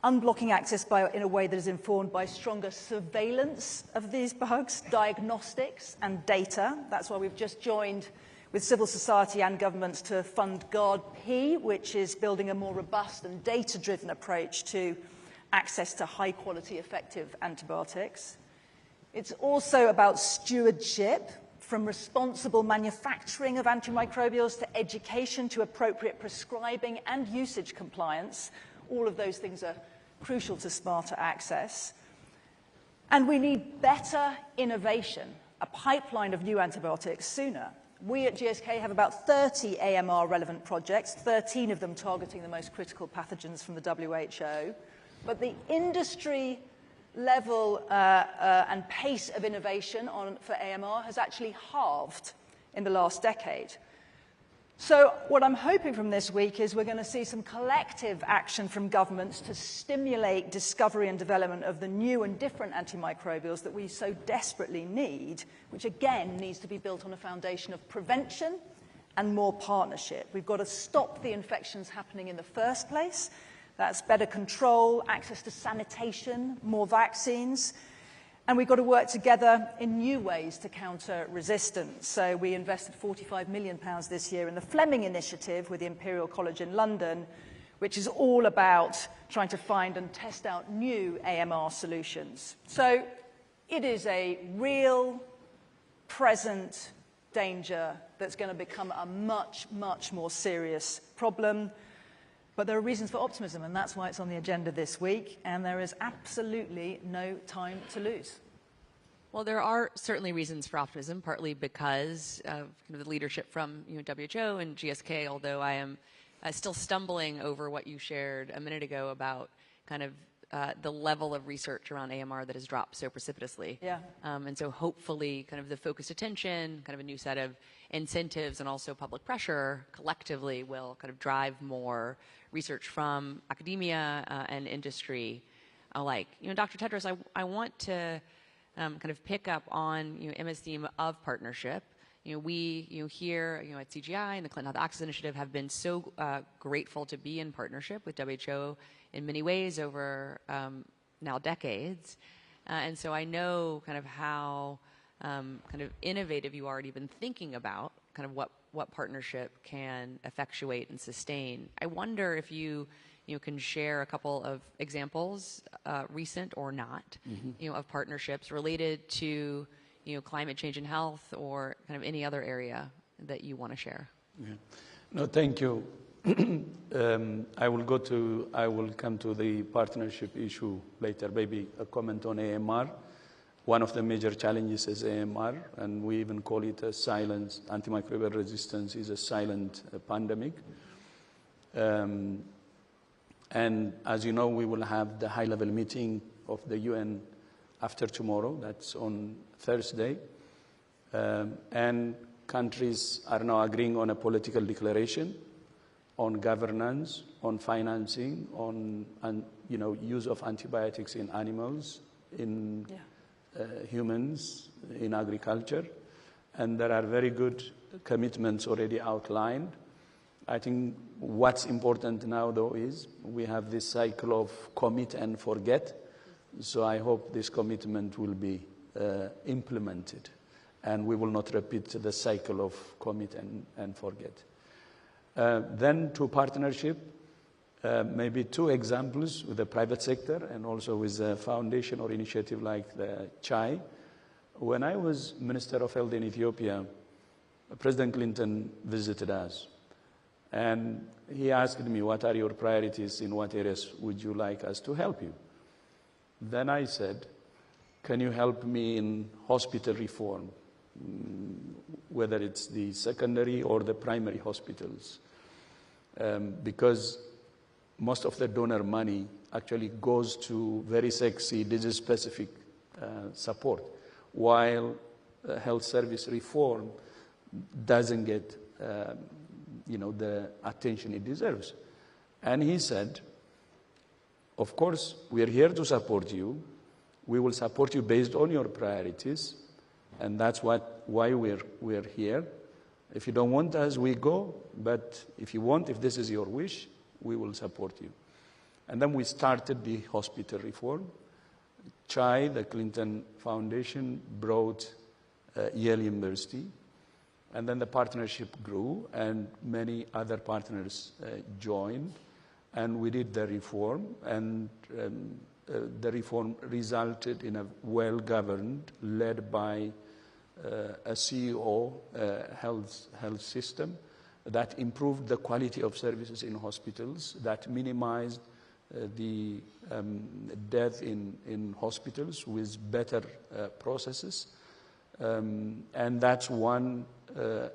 unblocking access in a way that is informed by stronger surveillance of these bugs, diagnostics and data. That's why we've just joined with civil society and governments to fund GARD-P, which is building a more robust and data-driven approach to access to high-quality, effective antibiotics. It's also about stewardship, from responsible manufacturing of antimicrobials to education to appropriate prescribing and usage compliance. All of those things are crucial to smarter access. And we need better innovation, a pipeline of new antibiotics sooner. We at GSK have about 30 AMR-relevant projects, 13 of them targeting the most critical pathogens from the WHO. But the industry level and pace of innovation for AMR has actually halved in the last decade. So what I'm hoping from this week is we're going to see some collective action from governments to stimulate discovery and development of the new and different antimicrobials that we so desperately need, which again needs to be built on a foundation of prevention and more partnership. We've got to stop the infections happening in the first place. That's better control, access to sanitation, more vaccines. And we've got to work together in new ways to counter resistance. So we invested £45 million this year in the Fleming Initiative with the Imperial College in London, which is all about trying to find and test out new AMR solutions. So it is a real, present danger that's going to become a much, much more serious problem. But there are reasons for optimism, and that's why it's on the agenda this week, and there is absolutely no time to lose. Well, there are certainly reasons for optimism, partly because of the leadership from WHO and GSK, although I am still stumbling over what you shared a minute ago about kind of the level of research around AMR that has dropped so precipitously. Yeah. And so hopefully kind of the focused attention, kind of a new set of incentives and also public pressure collectively will kind of drive more research from academia and industry alike. Dr. Tedros, I want to kind of pick up on Emma's theme of partnership. We here at CGI and the Clinton Health Access Initiative have been so grateful to be in partnership with WHO in many ways over now decades. And so I know kind of how kind of innovative you are at even thinking about kind of what partnership can effectuate and sustain. I wonder if you can share a couple of examples, recent or not, of partnerships related to climate change and health or kind of any other area that you want to share. Yeah. No, thank you. I will come to the partnership issue later, maybe a comment on AMR. One of the major challenges is AMR, and we even call it a silent, antimicrobial resistance is a silent pandemic. And as you know, we will have the high-level meeting of the UN after tomorrow, that's on Thursday. And countries are now agreeing on a political declaration on governance, on financing, on use of antibiotics in animals, in humans, in agriculture. And there are very good commitments already outlined. I think what's important now, though, is we have this cycle of commit and forget. So I hope this commitment will be implemented, and we will not repeat the cycle of commit and forget. Then to partnership, maybe two examples with the private sector and also with a foundation or initiative like the CHAI. When I was Minister of Health in Ethiopia, President Clinton visited us. And he asked me, what are your priorities? In what areas would you like us to help you? Then I said, can you help me in hospital reform, whether it's the secondary or the primary hospitals? Because most of the donor money actually goes to very sexy, disease-specific support, while health service reform doesn't get the attention it deserves. And he said, of course, we are here to support you. We will support you based on your priorities, and that's why we're here. If you don't want us, we go, but if you want, if this is your wish, we will support you. And then we started the hospital reform. CHAI, the Clinton Foundation, brought Yale University, and then the partnership grew, and many other partners joined, and we did the reform, and the reform resulted in a well-governed, led by a CEO health system that improved the quality of services in hospitals, that minimized the death in hospitals with better processes. And that's one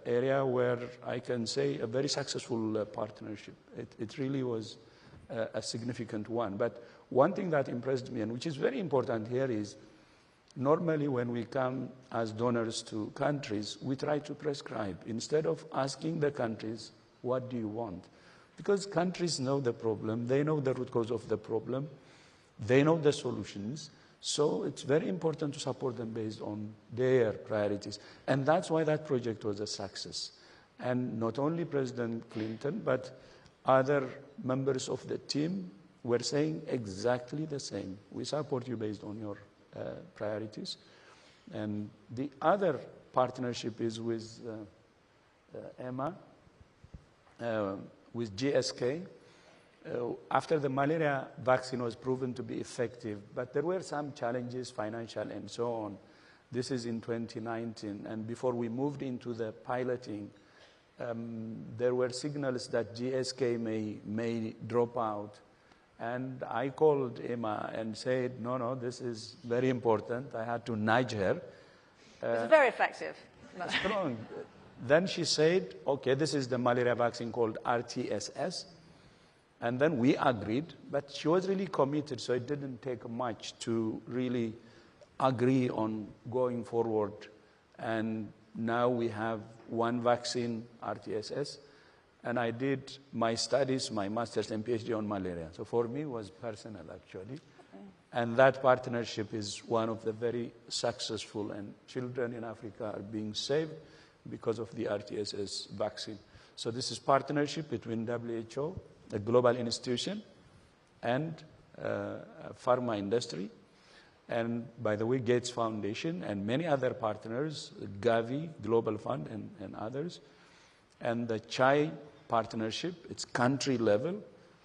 area where I can say a very successful partnership. It really was a significant one. But one thing that impressed me, and which is very important here, is normally when we come as donors to countries, we try to prescribe instead of asking the countries, what do you want? Because countries know the problem, they know the root cause of the problem, they know the solutions, so it's very important to support them based on their priorities. And that's why that project was a success. And not only President Clinton, but other members of the team were saying exactly the same. We support you based on your priorities. And the other partnership is with Emma, with GSK. After the malaria vaccine was proven to be effective, but there were some challenges, financial and so on. This is in 2019, and before we moved into the piloting, there were signals that GSK may drop out. And I called Emma and said, no, this is very important. I had to nudge her. It was very effective. Strong. Then she said, okay, this is the malaria vaccine called RTSS. And then we agreed, but she was really committed, so it didn't take much to really agree on going forward. And now we have one vaccine, RTSS, and I did my studies, my master's and PhD on malaria. So for me, it was personal, actually. Okay. And that partnership is one of the very successful, and children in Africa are being saved because of the RTSS vaccine. So this is partnership between WHO, a global institution, and pharma industry. And by the way, Gates Foundation and many other partners, Gavi, Global Fund, and others. And the CHAI partnership, it's country level,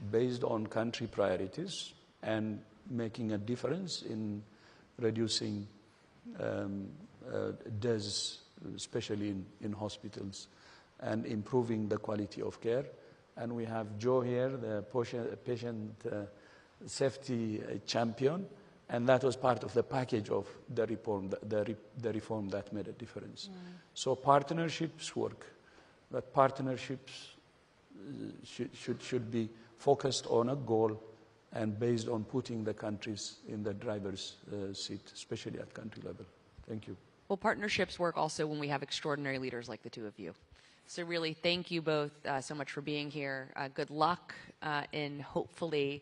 based on country priorities, and making a difference in reducing deaths, especially in hospitals, and improving the quality of care. And we have Joe here, the patient safety champion, and that was part of the package of the reform, the reform that made a difference. So partnerships work, but partnerships should be focused on a goal and based on putting the countries in the driver's seat, especially at country level. Thank you. Well, partnerships work also when we have extraordinary leaders like the two of you. So really, thank you both so much for being here. Good luck in hopefully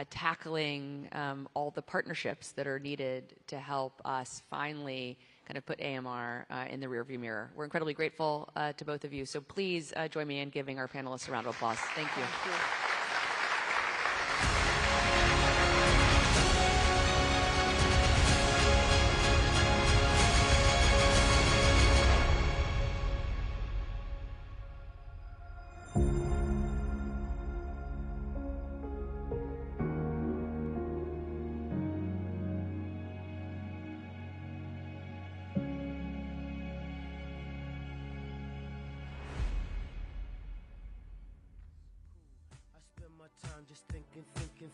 tackling all the partnerships that are needed to help us finally kind of put AMR in the rearview mirror. We're incredibly grateful to both of you. So please join me in giving our panelists a round of applause. Thank you. Thank you.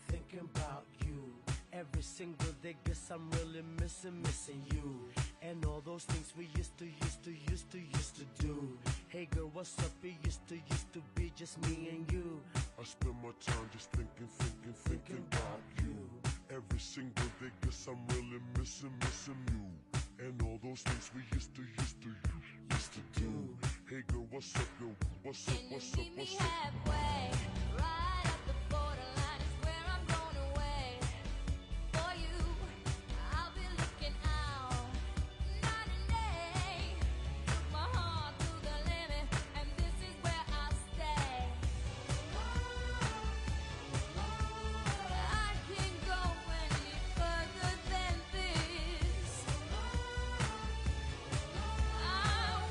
Thinking about you. Every single day, guess I'm really missing you. And all those things we used to do. Hey girl, what's up? It used to be just me and you. I spend my time just thinking about you. Every single day, guess I'm really missing you. And all those things we used to do. Hey girl, what's up? Yo, what's up? What's up? What's up? Halfway, right at the borderline is where I'm going away. For you, I'll be looking out night and day. Took my heart to the limit, and this is where I'll stay. I can't go any further than this. I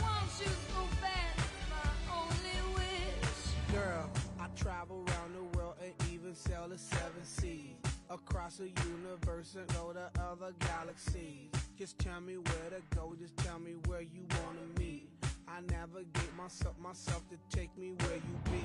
want you so bad, it's my only wish. Girl, I travel around the world and even sail the 7 seas. Across the universe and go to other galaxies. Just tell me where to go, just tell me where you wanna meet. I navigate myself to take me where you be.